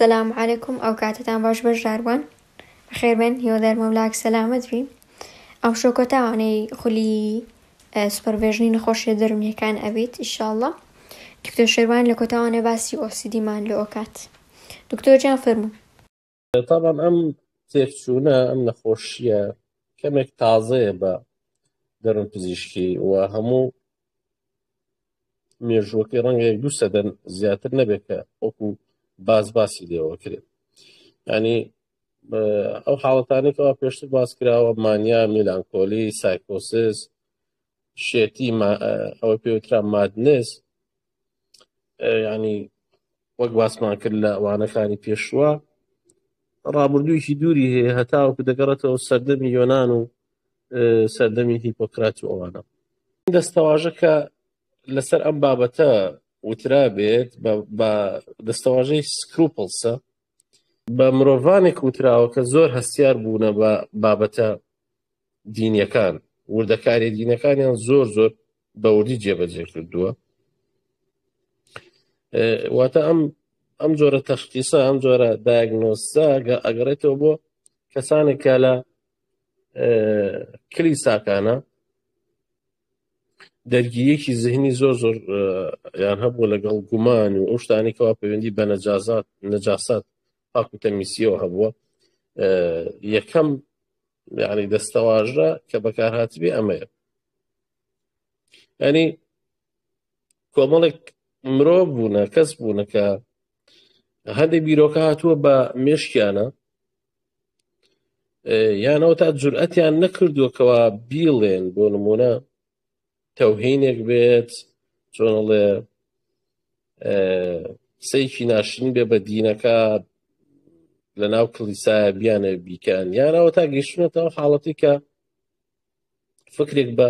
السلام عليكم ئەو کاتتان باش بەشداروان بەخێربێن هیوادارم مەولاک سەلامەت بی ئەم شۆکە تاوانەی خولی سوپەرڤێژنی نەخۆشیە دەرونیەکان ئەبێت ئینشاءڵڵا دکتۆر شێروان لە کۆتاوانێ باسی ئۆسیدیمان لە ئۆکات دکتۆر جان فەرموو. طبعا ئەم تێکچوونە ئەم نەخۆشیە کەمێک تازەیە بە دەروون پزیشکی و هەموو مێژووەکەی ڕەنگە 2 سەدەن زیاتر نەبێت کە وەکو باسی لێەوە کرێت. ینی ئەو حاڵەتانێکەوە پێشتر باس کراوە مانیا، میلانکۆلی، سایکۆسس، شێتی، ئەوە پێوترا مادنس، ینی وەک باسمان کرد لە ئەوانەکانی پێشوە ڕابردوویەکی دووری هەیە هەتاوەکو دەگەڕێتەوە سەردەمی یۆنان و سەردەمی هیپۆکرات و ئەوانە. دەستەواژە کە لەسەر ئەم بابەتە وترا بێت بە دەستەواژەی سکروپڵسە بە مرۆڤانێک وتراوە کە زۆر هەستیار بوونە بە بابەتە دینیەکان، وردەکاری دینەکانیان زۆر بەوردی جێبەجێ کردووە. واتە ئەم جۆرە تەشخیصە، ئەم جۆرە دایگنۆسە ئەگەڕێتەوە بۆ کەسانێک کە لە کلیساکانە دەرگیریەکی ذهنی زۆر یان هەبوو لەگەڵ گومان و ئەو شتانێکەوە پەیوەندی بە نەجاسات پاک و تەمیسیەوە هەبووە. یەکەم یعنی دەستەواژە کە بەکارهاتبێ ئەمەیە. ینی کۆمەڵێک مرۆڤ بوونە، کەس بوونە کە هەندێک بیرۆکە هاتووە بە مێشکیانە یانەوە تا جورئەتیان نەکردووەکەوە بیڵێن، بۆ نمونە تەوهینێک بێت، چۆنەڵێ سەیکی ناشرین بێ بە دینەکە لە ناو کلیسایە بیانە بیکەن، یانەوە تا گەیشتونەتەوە حاڵەتی کە فکرێک بە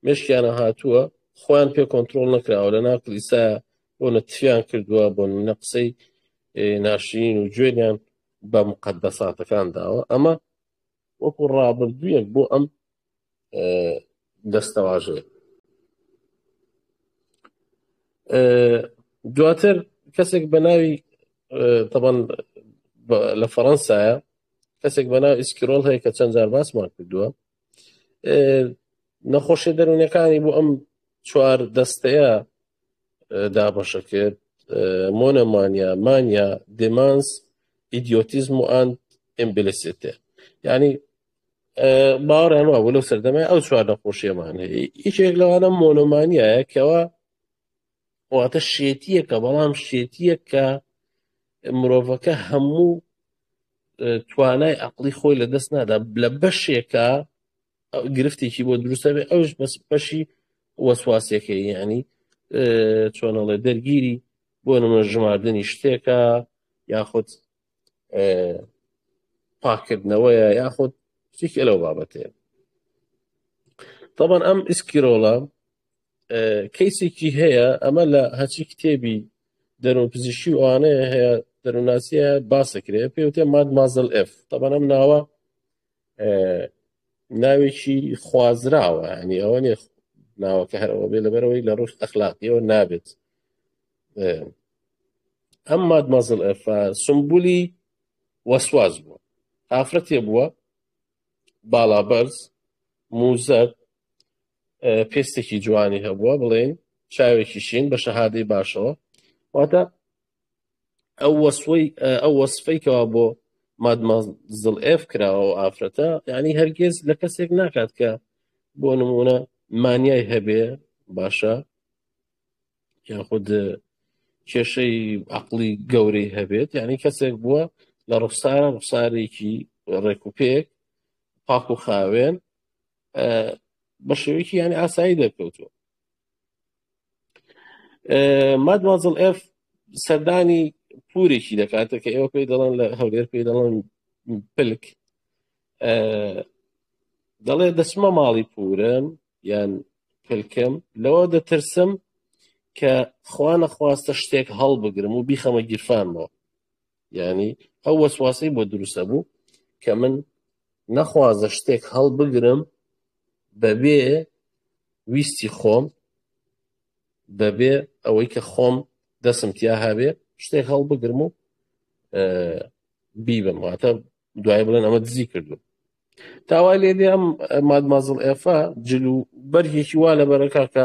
مێشکیانە هاتووە خۆیان پێ کۆنتڕۆڵ نەکراوە لە ناو کلیسایە بۆ نەتفیان کردووە، بۆ نەقسەی ناشرین و گوێنیان بە مقەدەساتەکان داوە. ئەمە وەکو ڕابردوویەک بۆ ئەم دەستەواژەیە. دواتر کەسێک بە ناوی تەبەن لە فەڕەنسایە کەسێک بە ناوی ئیسکرۆڵ هەیە کە چەند جار باسمان کردووە، نەخۆشیە دەرونیەکانی بۆ ئەم 4 دەستەیە دابەشە کرد: مۆنۆمانیا، مانیا، دێمانس، ئیدیۆتیزم و ئەند ئیمبلیسیتێ. ینی باوەڕیان وابوو لەو سەردەمای ئەو 4 نەخۆشیەمان هەیە. هیچێک لەوانە مۆنۆمانیایە کەەوە واتە شێتیەکە، بەڵام شێتیە کە مرۆڤەکە هەموو توانای عەقڵی خۆی لە دەست نادا لە بەشێکە گرفتێکی بۆ دروستە بێ، ئەوش بەس بەشی وەسواسیەکەی، ینی چۆنەڵێ دەرگیری بۆ نمونە ژماردنی شتێکە، یاخود پاکردنەوەیە، یاخود شتێکی لەو بابەتەیە. طبعا ئەم ئیسکرۆڵە کەیسێکی هەیە، ئەمە لە هەچی کتێبی دەروون پزیشکی و ئەوانەیە هەیە دەرووناسیە باسەکرێ، پێوتێ مادمازڵ ئێف. طبعا ئەم ناوە ناوێکی خوازراوە، ینی ئەوە نیە ناوەکە هەرەوە بێ لەبەرەوەی لە ڕووی ئەخلاقیەوە نابێت. ئەم مادمازڵ ئێفە سمبولی وەسواس بووە، ئافرەتێ بووە باڵا بەرز، موزەر، پێستێکی جوانی هەبووە، بڵێن چاوێکی شین بە شەهادەی باشەوە. واتە ئەو وەسفەی کەوا بۆ مادمازڵ ئێف کراوە ئافرەتە، ینی هەرگیز لە کەسێک ناکات کە بۆ نمونە مانیای هەبێ باشە، یاخود کێشەی عەقڵی گەورەی هەبێت، ینی کەسێک بووە لە ڕوخسارێکی ڕێکوپێک پاک و خاوێن بە شێوەیەکی ینی ئاسایی دەرکەوتووە. مادمازڵ ئێف سەردانی پورێکی دەکاتە کە ئێوە پێی دەڵێن لە هەولێر پێی دەڵێن پلک، دەڵێ دەچمە ماڵی پورم یان پلکم، لەوە دەترسم کە خوا نەخواستە شتێک هەڵبگرم و بیخەمە گیرفانمەوە. ینی ئەو وەسواسی بۆ دروستە بوو کە من نەخوازە شتێک هەڵبگرم بەبێ ویستی خۆم، بەبێ ئەوەی کە خۆم دەسم تیا هەبێ شتێک هەڵبگرم و بیبن واتە دوای بڵێن ئەمە دزی کردو تاوای لێدێ ئەم مادمازڵ ئێفا جلو بەرگێکی وا لە بەرەکە کە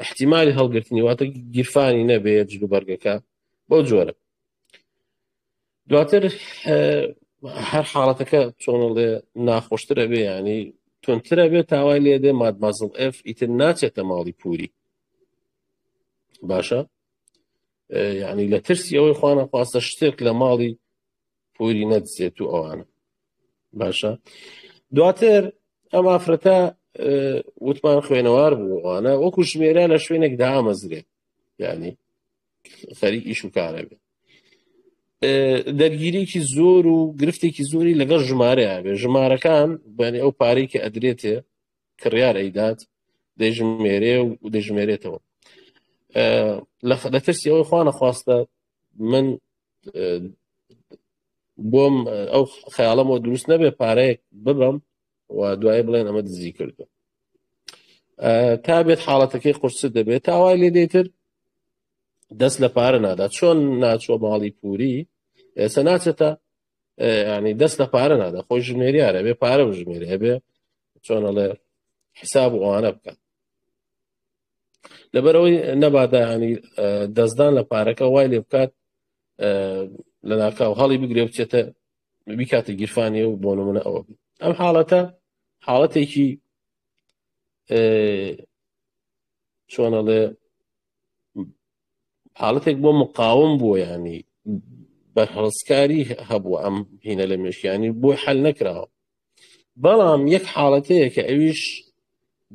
احتیمالی هەڵگرتنی واتە گیرفانی نەبێت جلو بەرگەکە بۆ جۆرە دواتر هەر حاڵەتەکە چۆنڵێ ناخۆشترە بێ ینی تونترە بێت تاوای لێدێ مادمازڵ ئف ئیتر ناچێتە ماڵی پووری باشە یعنی لە ترسی ئەوەی خوانە خواستە شتێک لە ماڵی پووری نەدزێت و ئەوانە باشە دواتر ئەم ئافرەتە وتمان خوێنەوار بوو ئەوانە وەکو ژمێرە لە شوێنێک دامەزرێت یعنی خەریک ئیش و کارە بێت دەرگیرێکی زۆر و گرفتێکی زۆری لەگەڵ ژمارەیە بێ ژمارەکان بەنی ئەو پارەی کە ئەدرێتێ کڕیار ئەیدات دەیژمێرێ و دەیژمێرێتەوە لە ترسی ئەوەی خوا نەخواستە من بۆم ئەو خەیاڵەمەوە دروست نەبێ پارەیەک ببەم و دوای بڵێن ئەمە دزی کردو تا بێت حاڵەتەکەی قورست دەبێت تاوای لێ دێتر دەست لە پارە نادات چۆن ناچوە ماڵی پووری ئێستا ناچێتە ینی دەست لە پارە نادا خۆی ژمێریارە بێ پارە و ژمێری هەبێ چۆنەڵێ حساب و ئەوانە بکات لەبەرەوەی نەبادا ینی دەستدان لە پارەکە وای لێ بکات لە ناکاو هەڵی بگرێ بچێتە بیکاتە گیرفانی و بۆ نمونە ئەوە ئەم حاڵەتە حاڵەتێکی چۆنەڵێ حاڵەتێک بۆ مقاوم بووە ینی بەرهەڵسکاری هەبووە ئەم هینە لە مێشکیانی بۆی حل نەکراوە بەڵام یەک حاڵەتەیە کە ئەویش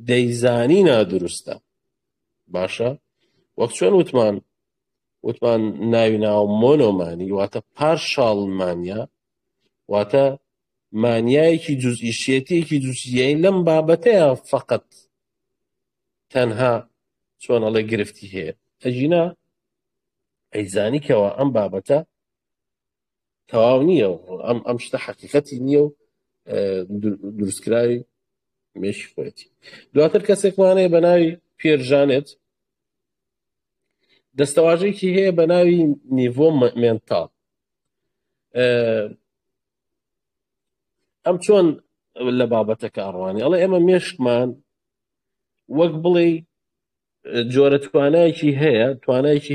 دەیزانی نادروستە باشە وەک چۆن وتمان ناوی ناو مۆنۆمانی واتە پارشاڵمانیا واتە مانیایەکی جوزئیشێتێکی جوزئیین لەم بابەتەیە فقط تەنها چۆنەڵێ گرفتی هەیە ئەژینا ئەیزانی کەەوە ئەم بابەتە تەواو نییە ئەم شتە حەقیقەتی نییە و دروستکراوی مێشی خۆەتی دواتر کەسێکمانەیە بە ناوی پێرژانێت دەستەواژەیەکی هەیە بە ناوی نیڤۆ مێنتاڵ ئەم چۆن لە بابەتەکە ئەڕوانی ئەڵێ ئێمە مێشکمان وەک بڵێ جۆرە توانایەکی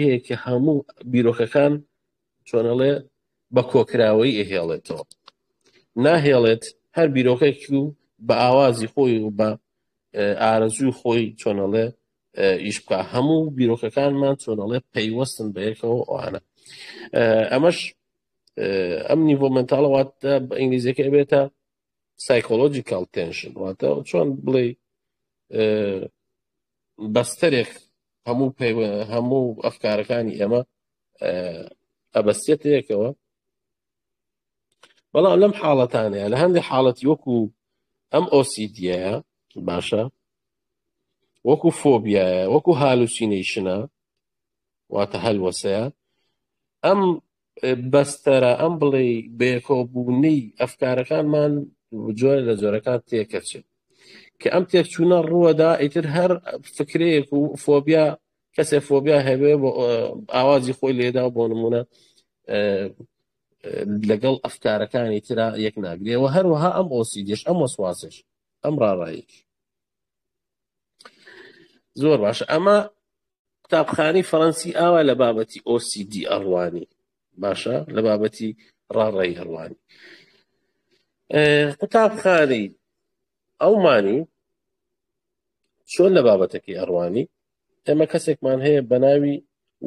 هەیە کە هەموو بیرۆکەکان چۆنەڵێ بە کۆکراوەی ئەهێڵێتەوە ناهێڵێت هەر بیرۆکێکی و بە ئاوازی خۆی و بە ئارەزوی خۆی چۆنەڵێ ئیش بکە هەموو بیرۆکەکانمان چۆنەڵێ پەیوەستن بە یەکەوە ئەوانە ئەمەش ئەم نیڤۆ مێنتاڵە واتە بە ئینگلیزیەکە بێتە سایکۆلۆجیکال تێنشن واتە چۆن بڵێ بەستەرێک هەموو ئەفکارەکانی ئێمە ئەبەستێتە یەکەوە بەڵام لەم حاڵەتانەیە لە هەندێک حاڵەتی وەکو ئەم ئۆسیدیایە باشە وەکو فۆبیایە وەکو هالوسینەیشنە واتە هەلوەسەیە ئەم بەستەرە ئەم بڵێ بەیەکەوەبوونەی ئەفکارەکانمان جۆرە لە جۆرەکان تێکەچێت کە ئەم تێکچوونە ڕووەدا ئیتر هەر فکرەیەک و فۆبیا کەسێک فۆبیا هەبێ بۆ ئاوازی خۆی لێدا بۆ نمونە لەگەڵ ئەفکارەکانی ترا یەک ناگرێەوە هەروەها ئەم ئۆسیدیش ئەم وەسواسش ئەم ڕاڕایش زۆر باشە ئەمە قوتابخانەی فەڕەنسی ئاوا لە بابەتی OCD ئەڕوانی باشە لە بابەتی ڕاڕایی هەڕوانی قوتابخانەی ئەومانی چۆن لە بابەتەکەی ئەڕوانی ئێمە کەسێکمان هەیە بە ناوی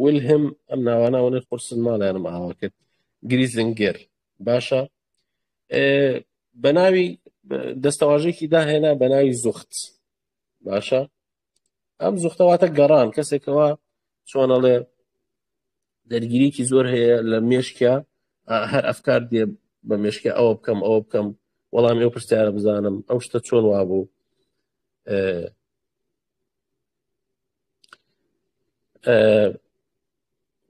ویلهێم ئەم ناواناوەی قورسن ماڵیانم ئاوا کرد گریزنگەر باشە بە ناوی دەستەواژەیەکی داهێنا بە ناوی زوخت باشە ئەم زوختەواتە گەڕان کەسێکەوە چۆنەڵێ دەرگیریکی زۆر هەیە لە مێشکە هەر ئەفکار دێ بە مێشکە ئەوە بکەم وەڵامی ئەو پرسیارە بزانم ئەو شتە چۆن وابوو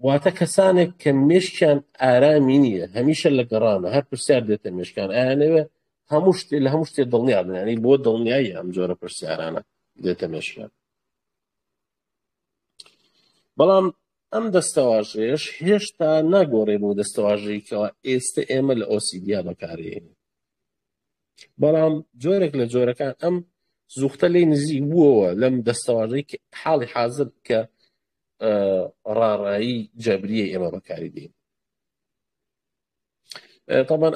واتە کەسانێک کە مێشکیان ئارامی نییە هەمیشە لە گەڕانە هەر پرسیار دێتە مێشکان ئایانەوێ هەموو شتێ لە هەموو شتێ دڵنیا بن ینی بۆ دڵنیایی ئەم جۆرە پرسیارانە دێتە مێشکیان بەڵام ئەم دەستەواژەیەش هێشتا ناگۆڕێ بۆ دەستەواژەیەکەوە ئێستا ئێمە لە ئۆسیدیا بەکارهێنین، بەڵام جۆرێک لە جۆرەکان ئەم زوختە لێی نزیک بووەوە لەم دەستەواژەی حاڵی حازر کە ڕاڕایی جەبریە ئێمە بەکاری دێن. طبعا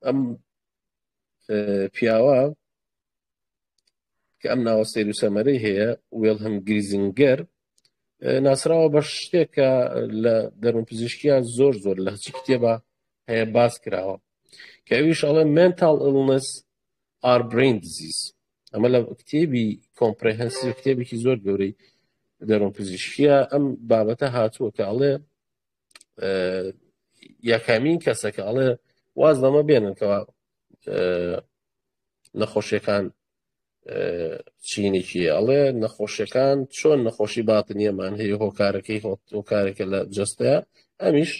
ئەم پیاوە کە ئەم ناوە سەیر و سەمەرەی هەیە وێڵهەم گریزینگەر ناسراوە بە شتێکە لە دەروونپزیشکیە زۆر لە هەرچی کتێبە هەیە باس کراوە کە ئەویش ئەڵێ mental illness are brain disease. ئەمە لە کتێبی کۆمپرێهەنسیڤ کتێبێکی زۆر گەورەی دەروونپزیشکیە ئەم بابەتە هاتووە کە ئەڵێ یەکەمین کەسەکە ئەڵێ واز لەمە بێننکەوە نەخۆشیەکان چینێکی ئەڵێ نەخۆشیەکان چۆن نەخۆشی باتنیەمان هەیە هۆکارەکە لە جەستەیە ئەمیش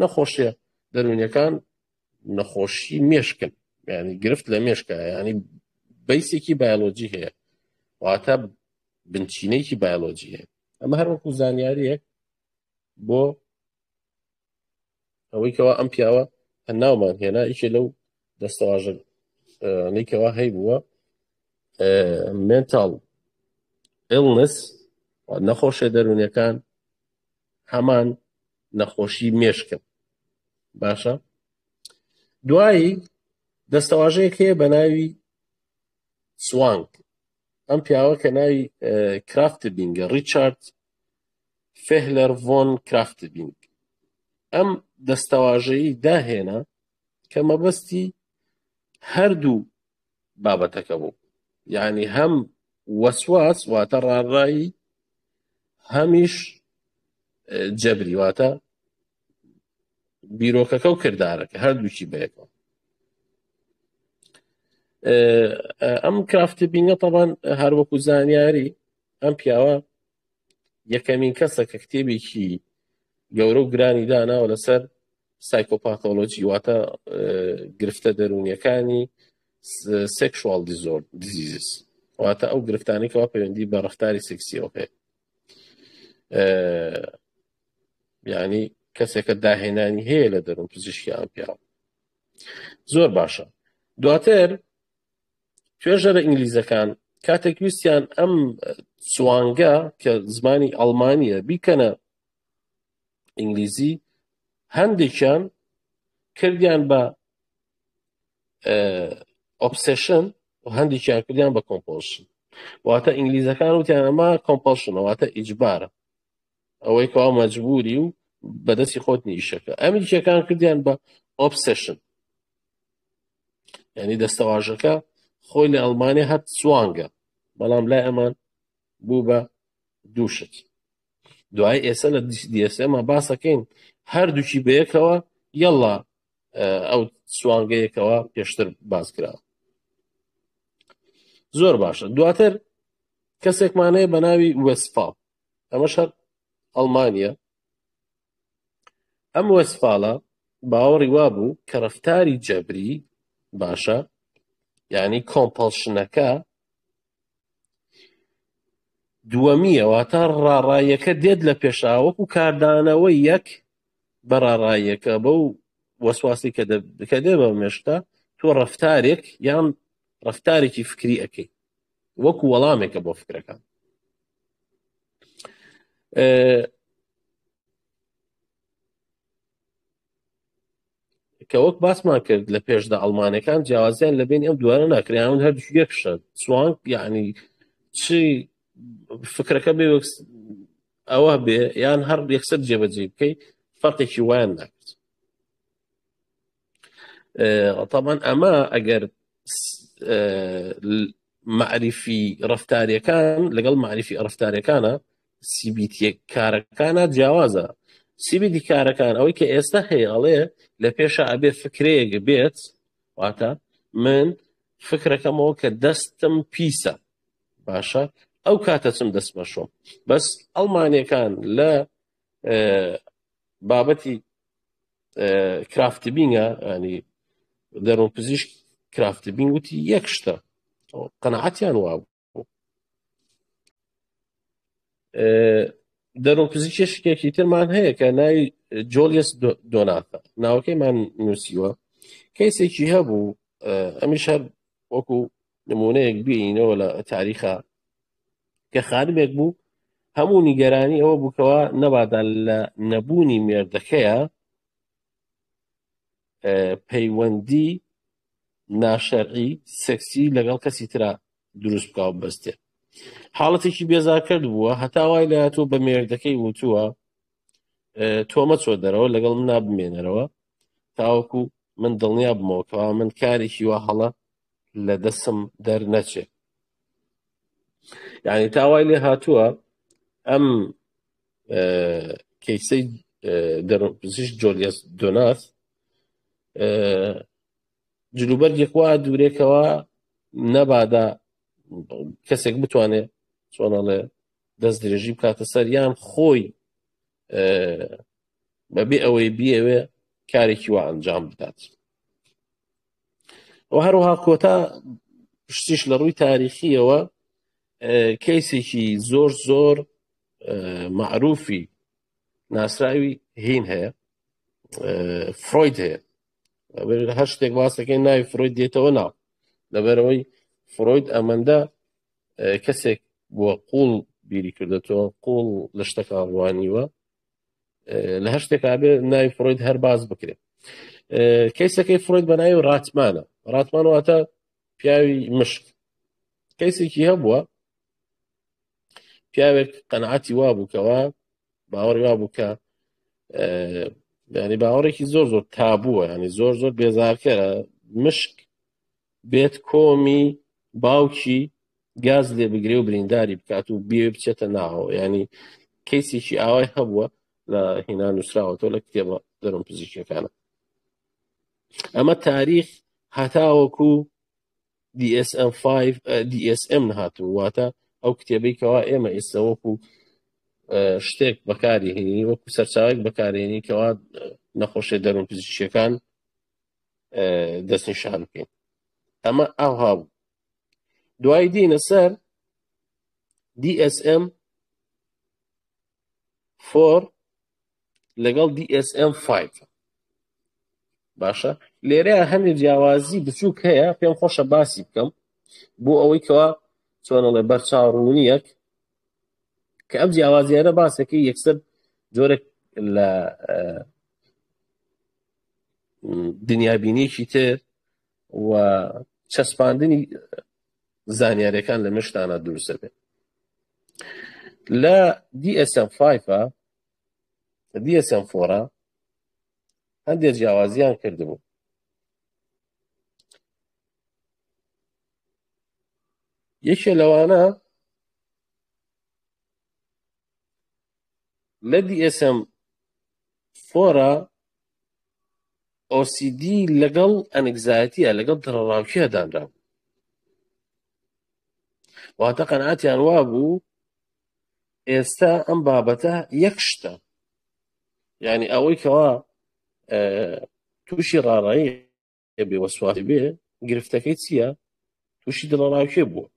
نەخۆشیە دەرونیەکان نەخۆشی مێشکن ینی گرفت لە مێشکە ینی بەیسێکی بایۆلۆجی هەیە واتە بنچینەیەکی بایۆلۆجی هەیە. ئەمە هەر وەکو زانیاریەک بۆ ئەوەی کەەوە ئەم پیاوە هەناومان هێنا ئیشێ لەو دەستەواژەیەکەوە هەی بووە mental illness نەخۆشیە دەرونیەکان هەمان نەخۆشی مێشکن. باشە دوایی دەستەواژەیەک هەیە بە ناوی سوانگ. ئەم پیاوە کە ناوی کرافتبینگە ریچارد فێهلەر ڤۆن کرافتبینگ ئەم دەستەواژەیی داهێنا کە مەبەستی هەردوو بابەتەکە بوو، یعنی هەم وەسواس واتە ڕاڕایی هەمیش جەبری واتە بیرۆکەکە و کردارەکە هەردووچی بەیەکەوە. ئەم کرافتبینگە طبعاً هەروەکو زانیاری ئەم پیاوە یەکەمین کەسە کە کتێبێکی گەورە و گرانی داناوە لەسەر سایکۆپاتۆلۆجی واتە گرفتە دەرونیەکانی sexual diseases واتە ئەو گرفتانێکەوە پەیوەندی بە ڕەفتاری سێکسیەوە هەیە، یعنی کەسێکە داهێنانی هەیە لە دەروون پزیشکی ئەم پیاوە. زۆر باشە. دواتر توێژەرە ئینگلیزەکان کاتێک ویستیان ئەم سوانگە کە زمانی ئەڵمانیە بیکەنە ئینگلیزی هەندێکیان کردیان بە ئۆبسێشن و هەندێکیان کردیان بە کۆمپۆلشن واتە ئینگلیزەکان وتیان ئەمە کۆمپۆلشنە واتە ئیجبارە ئەوەی کەوا مەجبوری و بەدەستی خۆت نیشەکە. ئەمریکیەکان کردیان بە ئۆبسێشن یعنی دەستەواژەکە خۆی لە ئەڵمانیا هەت سوانگە بەڵام لای ئەمان بوو بە دووشت. دوای ئێستا لە دیسێمە باسەکەین هەردووکی بەیەکەوە یەڵا ئەو سوانگەیەکەوە پێشتر باس کراوە. زۆر باشە. دواتر کەسێکمانەیە بە ناوی وەسفال ئەمەش هەر ئەڵمانیە. ئەم وەسفاڵە باوەڕی وا بوو کە ڕەفتاری جەبری باشە یعنی کۆمپەڵشنەکە دووەمیە واتە ڕاڕایەکە دێت لە پێشاوەکو کاردانەوەی یەک بە ڕاڕایەکە بەو وەسواسی کە دێ بە مێشتا تۆ ڕەفتارێک یان ڕەفتارێکی فکری ئەەکەی وەکو وەڵامێکە بۆ فکرەکان. کە وەک باسمان کرد لە پێشدا ئەڵمانەکان جیاوازیان لە بین ئەم دووانە ناکریان هەردوو یەکشە سوانگ یعنی چی فکرەکە بێ ئەوە بێ یان هەر یەکسەر جێبەجێ بکەی فەرقێکی وایان ناکرد. طبعا ئەمە ئەگەر معریفی ڕەفتاریەکان لەگەڵ معریفی ڕەفتاریەکانە سیبیتی کارەکانە جیاوازە. سیبیتی کارەکان ئەوەی کە ئێستا هەیە ئەڵێ لە پێشە ئەبێ فکرەیەک بێت واتە من فکرەکەمەوە کە دەستم پیسە باشە ئەو کاتە چم دەست بەشۆم. بەس ئەڵمانیەکان لە بابەتی کرافتبینگە ینی دەروون پزیشک کرافتبینگ وتی یەک شتە قەنەعەتیان وا بوو دەرونپزیکێکی ترمان هەیە کە ناوی جۆلیس دۆناتە، ناوەکەیمان نووسیوە، کەیسێکی هەبوو، ئەمیش هەر وەکو نمونەیەک بینەوە لە تاریخە، کە خانمێک بوو هەموو نیگەرانی ئەوە بووکەوە نەبادا لە نەبوونی مێردەکەیە پەیوەندی ناشەرعی سەکسی لەگەڵ کەسی ترا دروست بکاو بەستێ. حاڵەتێکی بێزار کرد بووە، هەتا وای لە تۆ بە مێردەکەی وتووە تۆمە چۆ دەرەوە لەگەڵ من نابمێنەرەوە تاوەکو من دڵنیا بمەوەکەوە من کارێکی وا هەڵە لە دەسم دەرنەچێ. یعنی تاوای لێ هاتووە ئەم کەیسەی دەرونپزیشک جۆلیس دۆنات جلوبەرگێک وا دوورێکەوە نەبادا کەسێک بتوانێت چۆنەڵێ دەست درێژی بکاتە سەر یان خۆی بەبێ ئەوەی بیەوێ کارێکی وا ئەنجام بدات. و هەروەها کۆتا پشتیش لە ڕووی تاریخیەوە کەیسێکی زۆر زۆر معروفی ناسراوی هین هەیە، فرۆید هەیە. هەر شتێک باسەکەی ناوی فرۆید دێتەوە ناو، لەبەرەوەی فرۆید ئەمەندە کەسێک بووە قوڵ بیری کردێتەوە، قوڵ لە شتێکا ڕوانیوە، لە هەر شتێکا بێ ناوی فرۆید هەر باز بکرێت. کەیسەکەی فرۆید بە ناوی ڕاتمانە، ڕاتمان واتە پیاوی مشک. کەیسێکی هەبووە پیاوێک قەنعەتی وا بووکەوە باوەڕی وا بوو کە ینی باوەڕێکی زۆر زۆر تابووە، ینی زۆر زۆر بێزارکەرە مشک بێت کۆمی باوکی گاز لێ بگرێ و برینداری بکات و بێ بچێتە ناوەوە. ینی کەیسێکی ئاوای هەبووە لە هێنا نووسراوەتەوە لە کتێبە دەرونپزیکیەکانە. ئەمە تاریخ هەتاوەکو DSM هاتوو، واتە ئەو کتێبەی کەوا ئێمە ئێستا وەکو شتێک بەکاری هێنی، وەکو سەرچاوێک بەکارهێنی کەوا نەخۆشیە دەرونپزیکیەکان دەستنیشان بکەین. ئەمە ئەو هابوو. دوای دینە سەر DSM 4 لەگەڵ DSM 5. باشە لێرەیە هەندێک جیاوازی بچووک هەیە پێم خۆشە باسی بکەم بۆ ئەوەی کەوا چۆنەڵێ بەرچاوڕوونیەک کە ئەم جیاوازیانە باسەکەی یەکسەر جۆرێک لە دنیابینیەکی تر و چەسپاندنی زانیاریەکان لە مشتانە دروستە بێت. لە DSM 5 DSM 4 هەندێک جیاوازیان کردبوو. یەکێ لەوانە لە DSM 4 OCD لەگەڵ ئەنگزایەتیە لەگەڵ دڵڕاوکیە دانراو، واتە قەنعەتیان وا بوو ئێستا ئەم بابەتە یەک شتە، یعنی ئەوەی کەوا تووشی ڕاڕایی بێ وەسواسی بێ گرفتەکەی چییە؟ تووشی دڵڕاوکێ بووە،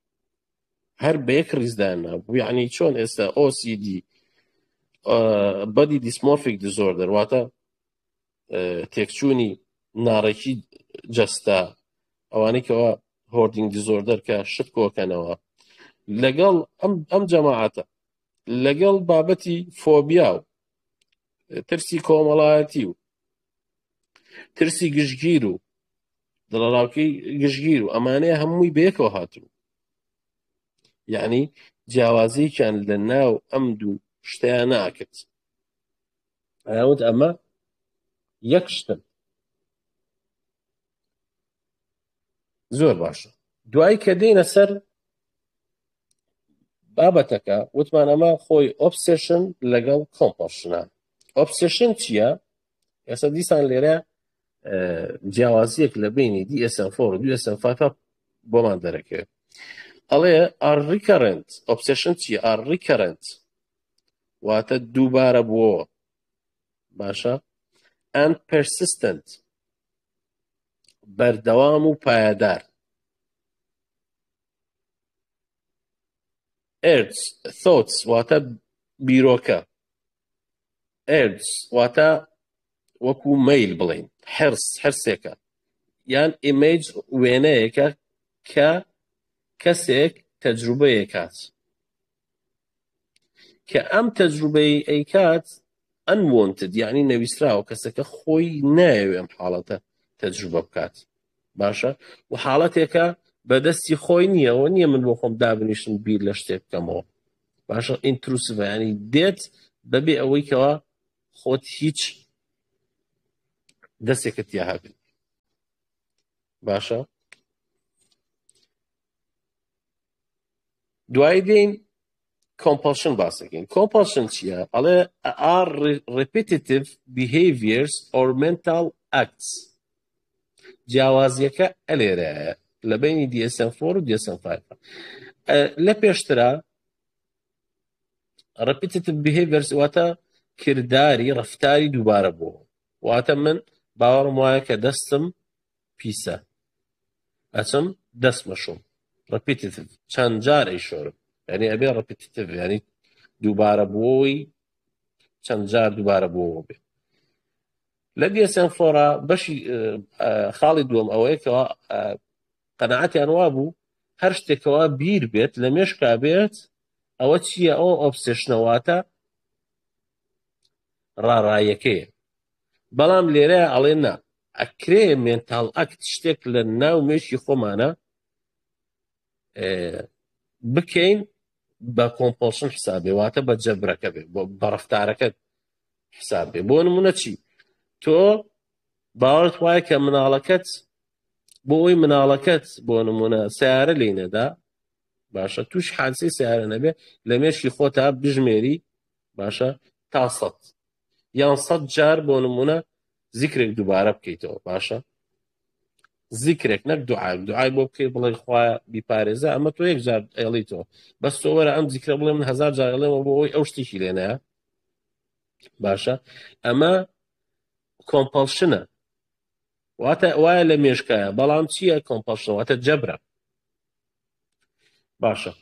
هەر بە یەک ڕیزدان نبوو. یعنی چۆن ئێستا OCD body dysmorphic disorder واتە تێکچوونی ناڕێکی جەستا، ئەوانەی کەەوە هۆردینگ دیزۆردەر کە شت کۆکەنەوە لەگەڵ ئەم جەماعەتە لەگەڵ بابەتی فۆبیا و ترسی کۆمەڵایەتی و ترسی گشتگیر و دڵڕاوکەی گشتگیر و ئەمانەیە هەمووی بەیەکەوە هاتوو. یعنی جیاوازییان لە ناو ئەم دوو شتیان ناکرد، ئەوت ئەمە یەک شتن. زۆر باشە. دوایی کە دێنە سەر بابەتەکە وتمان ئەمە خۆی ئۆبسێشن لەگەڵ کۆمپۆشنە. ئۆبسێشن چییە؟ ئێستا دیسان لێرە جیاوازیەک لە بینی DSM 4 و DSM 5 بۆمان دەرەکەوێت. ئەڵێ are recurrent. ئۆبسێشن چییە؟ are recurrent واتە دووبارە بووەوە، باشە، and persistent بەردەوام و پایەدار. urges thoughts واتە بیرۆکە. ئێرز واتە وەکو مەیل بڵێن، حرسێکە، یان ئیمەیج وێنەیەکە کە کەسێک تەجروبەیە کات کە ئەم تەجروبەی ئەیکات unwanted، یعنی نەویستراوە، کەسەکە خۆی نایەوێ ئەم حاڵەتە تەجروبە بکات. باشە، و حاڵەتێکە بەدەستی خۆی نییەوە، نییە من بۆ خۆم دابنیشتم بیر لە شتێک بکەمەوە. باشە، ئینتروسڤە، ینی دێت بەبێ ئەوەی کەەوە خۆت هیچ دەستێکت یا هەبێت. باشە، دوای دێین compulsion باسەکەین. compulsion چییە؟ ئەڵێ are repetitive behaviors or mental acts. جیاوازیەکە ئەلێرەیە لە بینی DSM-4 و DSM-5. لە پێشترا repetitive behaviors واتە کردداری ڕەفتاری دووبارە بووە، واتە من باوەڕم وایە کە دەستم پیسە، ئەچم دەستمەشۆم، repetitive، چەند جار ئەیشۆرم، یعنی ئەبێ repetitive، یعنی دووبارە بووی چەند جار دووبارە بووەوە بێ. لە DSM-4 بەشی خاڵی دووەم ئەوەیە کەەوە قەنەعەتیان وا بوو هەر شتێکەوە بیر بێت لە مێشکا بێت ئەوە چییە؟ ئەو ئۆبسێشنەواتە ڕاڕایەکەیە. بەڵام لێرە ئەڵێ نا، ئەکرێ مێنتاڵ ئەکت شتێک لە ناو مێشی خۆمانە بکەین بە کۆمپۆڵشن حسابێ، واتە بە جەبرەکە بێ، بە ڕەفتارەکە حساب بێ. بۆ نمونە چی؟ تۆ باوەڕت وایە کە مناڵەکەت بۆ ئەوی مناڵەکەت بۆ نمونە سیارە لێی نەدا، باشە، توش حادسەی سیارە نەبێ، لە مێشی خۆتا بژمێری، باشە، تا 100 یان 100 جار بۆ نمونە زیکرێک دووبارە بکەیتەوە. باشە، زیکرێک، نەک دوعای بۆ بکەی بڵێ خوایە بیپارێزە، ئەمە تۆ یەک جار ئێڵیتەوە، بەس تۆ وەرە ئەم زیکرە بڵێ من 1000 جار ئێڵێمەوە بۆ ئەوی ئەو شتێکی لێنەیە. باشە، ئەمە کۆمپەڵشنە، واتە وایە لە مێشکایە، بەڵام چییە کۆمپەڵشن؟ واتە جەبرە. باشە،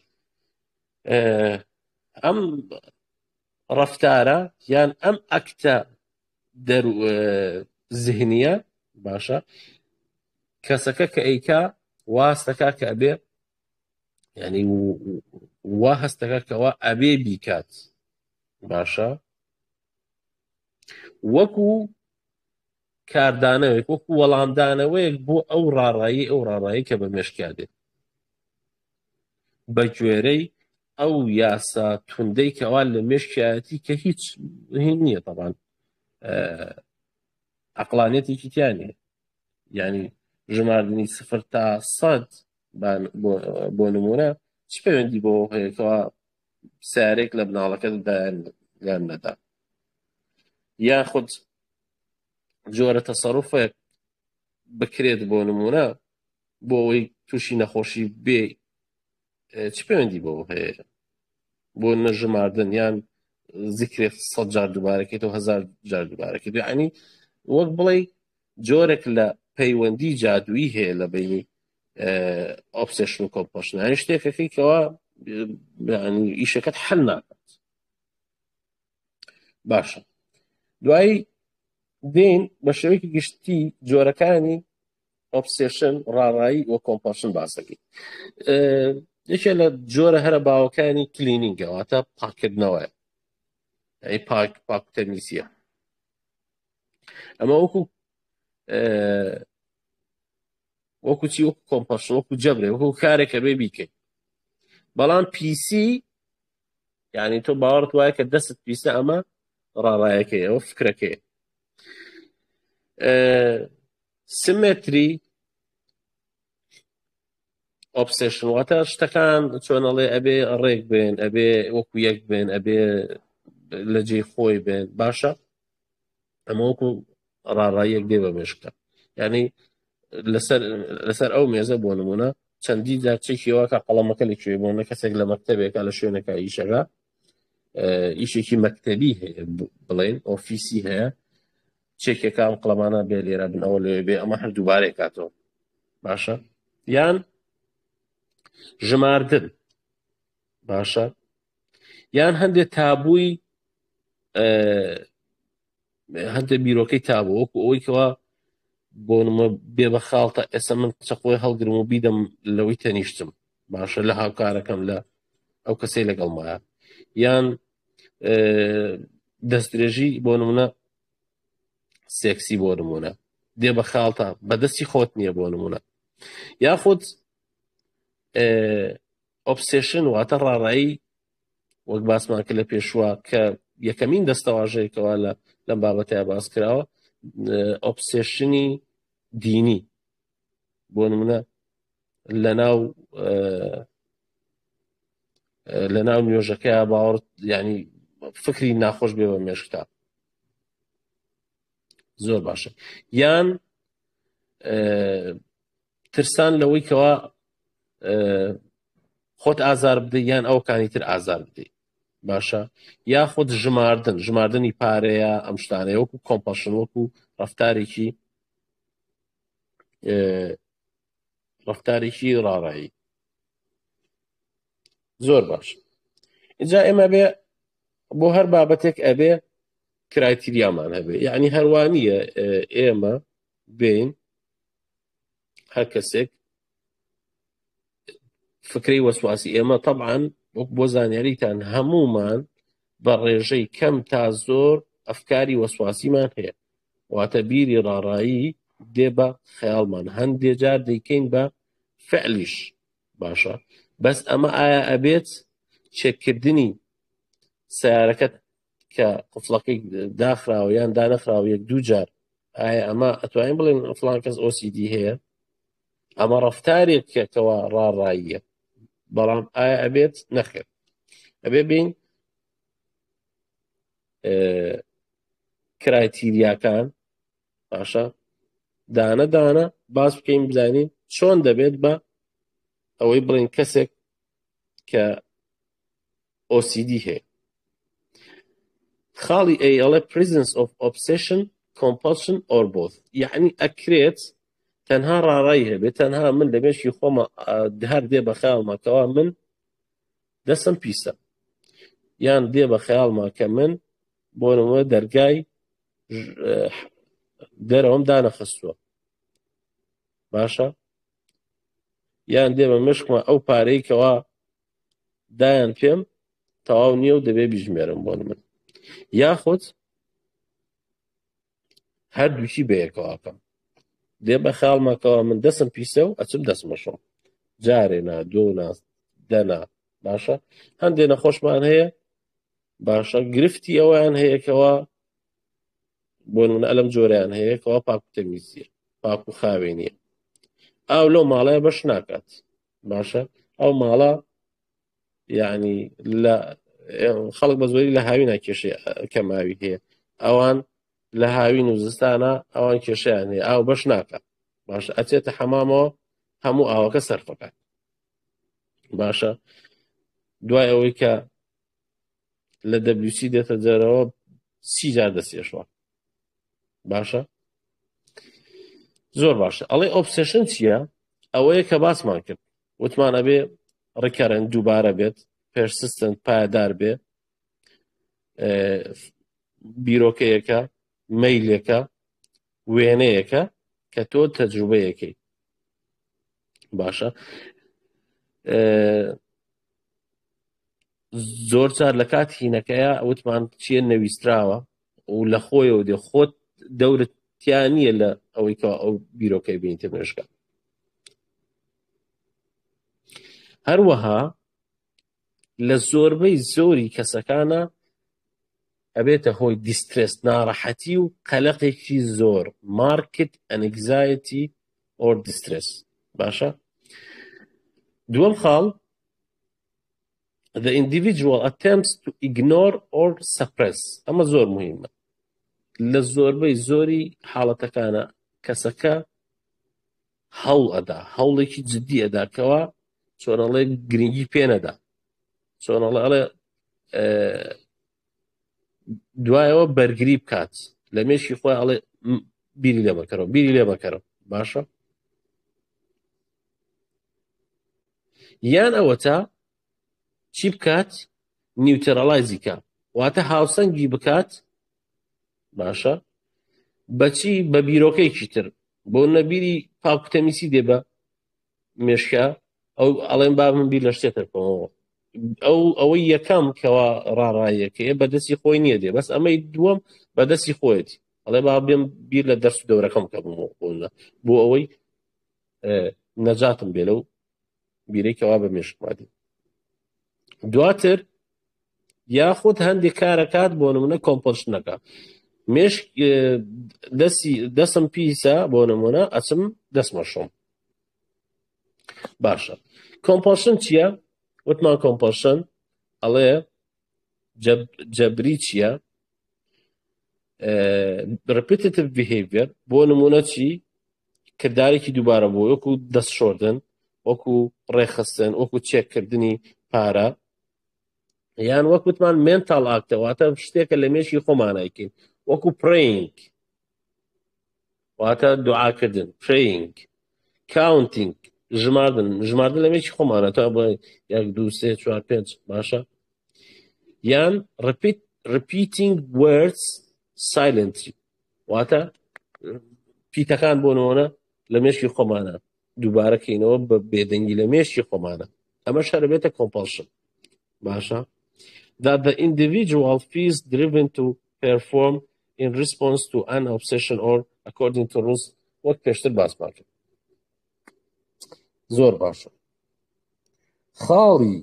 ئەم ڕەفتارە یان ئەم ئەکتە زیهنیە، باشە، کەسەکە کە ئەیکا واستەکە کە ئەبێ، یعنی وا هەستەکە کەەوە ئەبێ بیکات. باشە، وەکو کاردانەوەیەک، وەکو وەڵامدانەوەیەک بۆ ئەو ڕاڕایی کە بە مێشکیا دێت، بە گوێرەی ئەو یاسا توندەی کەوا لە مێشکایەتی کە هیچ هین نییە، طبعاً عەقلانیەتێکی تیانێ، یعنی ژماردنی 0 تا 100 بۆ نمونە چ پەیوەندی بۆ هەیەکەوە سیارێک لە بناڵەکەت یان نەدا، یاخود جۆرە تەسەڕوفێک بکرێت بۆ نمونە بۆ ئەوەی تووشی نەخۆشی بێ، چ پەیوەندی بۆ هەیە بۆ نەژماردن یان زیکرێت 100 جار دووبارەکەیتەوە 1000 جار دووبارەکەیت. یعنی وەک بڵێ جۆرێک لە پەیوەندی جادوویی هەیە لە بینی ئۆبسێشن و کۆمپۆڵشن، یعنی شتێکەکەی کەەوە ئیشەکەت حەل ناکات. باشە، دوایی دێین بە شێوەیەکی گشتی جۆرەکانی ئۆبسێشن، ڕاڕایی و کۆمپۆڵشن باسەکەی. یەکێ لە جۆرە هەرە باوەکانی کلینینگە، واتە پاکردنەوەیە، ئەی پاکتەمیزیە. ئەمە وەکو چی؟ وەکو کۆمپۆڵشن، وەکو جەبرێ، وەکو کارێکە بێ بیکەین. بەڵام پیسی، یعنی تۆ باوەڕت وایە کە دەست پیسە، ئەمە ڕاڕایەکەی، ئەوە فکرەکەیە. سیمێتری ئۆبسێشن واتە شتەکان چۆنەڵێ ئەبێ ڕێک بێن، ئەبێ وەکو یەک بێن، ئەبێ لە جێی خۆی بێن. باشە، ئەمە وەکو ڕاڕاییەک دێ بە مێشکە، یعنی لەسەر ئەو مێزە بۆ نمونە چەندی جار چێکیەوە کە قەڵەمەکە لەکوێ بۆ نە کەسێک لە مەکتەبێکە لە شوێنەکە ئیشەکە، ئیشێکی مەکتەبی هەیە بڵێن ئۆفیسی هەیە، چێکێکە ئەم قەڵەمانە بێ لێرە بن، ئەوە لێ بێ، ئەمە هەر دووبارەی کاتەوە. باشە، یان ژماردن. باشە، یان هەندێک تابووی هەندێک بیرۆکەی تابوو وەکو ئەوەی کەوا بۆ نمە بێ بە خاڵتە ئێستا من چەقۆی هەڵگرم و بیدەم لەوەی تەنیشتم باشە لە هاوکارەکەم لە ئەو کەسەی لەگەڵ مایە یان دەستدرێژی بۆ نمونە سێکسی بۆ نمونە دێ بە خاڵتە بەدەستی خۆت نییە بۆ نمونە یاخود ئۆبسێشن واتە ڕاڕایی وەک باسمان کرد لە پێشوە کە یەکەمین دەستەواژەیەکەوە لەم بابەتەیە باس کراوە ئۆبسێشنی دینی بۆ نمونە لە ناو نوێژەکەی باوەڕ ینی فکری ناخۆش بێ بە مێشکتا زۆر باشە یان ترسان لەوەی کەوا خۆت ئازار بدەیت یان ئەوکانی تر ئازار بدەیت باشە یاخود ژماردنی پارەیە ئەم شتانەیە وەکو کۆمپەشن وەکو ڕەفتارێکی ڕاڕایی زۆر باش اینجا ئێمە بێ بۆ هەر بابەتێک ئەبێ کرایتیریامان هەبێ یعنی هەروانیە ئێمە بین هەر کەسێک فکری وەسواسی ئێمە طبعاً بۆ زانیاریتان هەمومان بە ڕێژەی کەم تا زۆر ئەفکاری وەسواسیمان هەیە واتە بیری ڕاڕایی دێ بە خەیاڵمان هەندێک جار دەیکەین بە فعلیش باشە بەس ئەمە ئایا ئەبێت چێککردنی سیارەکەت کە قفڵەکەی داخراوە یان دانەخراوە یەک دوو جار ئایا ئەمە ئەتوانین بڵێن فڵان کەس OCD هەیە ئەمە ڕەفتارێکێکەوە ڕاڕاییە بەڵام ئایا ئەبێت نەخێت ئەبێ بین کرایتیریاکان باشە دانە باس بکەین بزانین چۆن دەبێت بە ئەوەی بڵێن کەسێک کە OCD هەیە خاڵی ئەڵێ presence of obsession compulsion or both یعنی ئەکرێت تەنها ڕاڕایی هەبێت تەنها من لە مێشکی خۆمە هەر دێ بە خەیاڵمەکەوە من دەسم پیسە یان دێ بە خەیاڵما کە من بۆ نمونە دەرگای دەرەوەم دانەخستووە باشە یان دێ بە مشکمە ئەو پارەی کەوا دایان پێم تەواو نییە و دەبێ بیژمێرم بۆ من یاخود هەردووچی بەیەکەواکەم دێ بە خەیاڵمەکەوە من دەسم پیسە و ئەچم دەسمەشۆم جارێنا دوونا دەنا باشە هەندێک نەخۆشمان هەیە باشە گرفتی ئەویان هەیەکەوە بۆ نمونە ئەلەم جۆرەیان هەیەکەوە پاک و تەمیزیە پاک و خاوێنیە ئاو لەو ماڵەیە بەش ناکات باشە ئەو ماڵە یعنی لە خەڵک بە زۆری لە هاوینە کێشەی کەماوی هەیە ئەوان لە هاوین و زستانە ئەوان کێشەیان هەیە ئاو بەش ناکات باشە ئەچێتە حەمامەوە هەموو ئاوەکە سەرفەکات باشە دوای ئەوەی کە لە WC دێتە جەرەوە 30 جار دەسێشوە باشە زۆر باشە ئەڵێ ئۆبسێشن چییە ئەوەیە کە باسمان کرد وتمان ئەبێ ڕکەرن دووبارە بێت پێرسستنت پایدار بێ بیرۆکەیەکە مەیلێکە وێنەیەکە کە تۆ تەجروبەیەکەی باشە زۆر جار لە کات هینەکەیە ئەوتمان چیە نەویستراوە و لە خۆیەوە دێ خۆت دەورەتیان نییە لە ئەوەی کە ئەو بیرۆکەی بینیتە مێشکە هەروەها لە زۆربەی زۆری کەسەکانە ئەبێتە هۆی دیسترس ناڕەحەتی و قەلەقێکی زۆر marked anxiety or distress باشە دووەم خاڵ the individual attempts to ignore or suppress ئەمە زۆر مهمە لە زۆربەی زۆری حاڵەتەکانە کەسەکە هەوڵ ئەدا هەوڵێکی جددی ئەداکەوە چۆنەڵێ گرنگی پێ نەدا چۆنەڵێ دوایەوە بەرگری بکات لە مێشکی خۆی ئەڵێ بیری لێ مەکەرەوە باشە یان ئەوە تا چی بکات نیوترالایزی کە واتە هاوسەنگی بکات باشە بەچی بە بیرۆکەیەکی تر بۆ نەبیری پاکوتەمیسی دێ بە مێشکە ئەو ئەڵێن با من بیر لە شتێتر بکەمەوە ئەوەی یەکەم کەوا ڕاڕایەکەیە بەدەستی خۆی نییە دێ بەس ئەمەی دووەم بەدەستی خۆیەتی ئەڵێ با بێم بیر لە دەرس و دەورەکەم کەبوومەوە بۆ ئەوەی نەجاتم بێ لەو بیرەی کەوا بە مێشکمادی دواتر یاخود هەندێک کارەکات بۆ نمونە کۆمپۆشنەکە مێشک دەسم پیسە بۆ نمونە ئەچم دەستمەشۆم باشە کۆمپۆشن چییە؟ وتمان کۆمپۆشن ئەڵێ جەبری چییە؟ repetitive behavior بۆ نمونە چی؟ کردارێکی دووبارە بۆ وەکو دەست شۆردن وەکو ڕێخستن وەکو چێککردنی پارە یان وەک وتمان mental act واتە شتێکە لە مێشکی خۆمانایکەین وەکو praying واتە دوعاکردن praying counting ژماردن لە مێشکی خۆمانە تا بڵێ 1 2 3 4 5 باشە یان repeating words silently واتە پیتەکان بۆ نمونە لە مێشکی خۆمانە دووبارەکەینەوە بە بێدەنگی لە مێشکی خۆمانە ئەمە شەربێتە compulsion باشە that the individual feels driven to perform in response to an obsession or according to rules وەک پێشتر باسمان کرد زۆر باشە خاڵی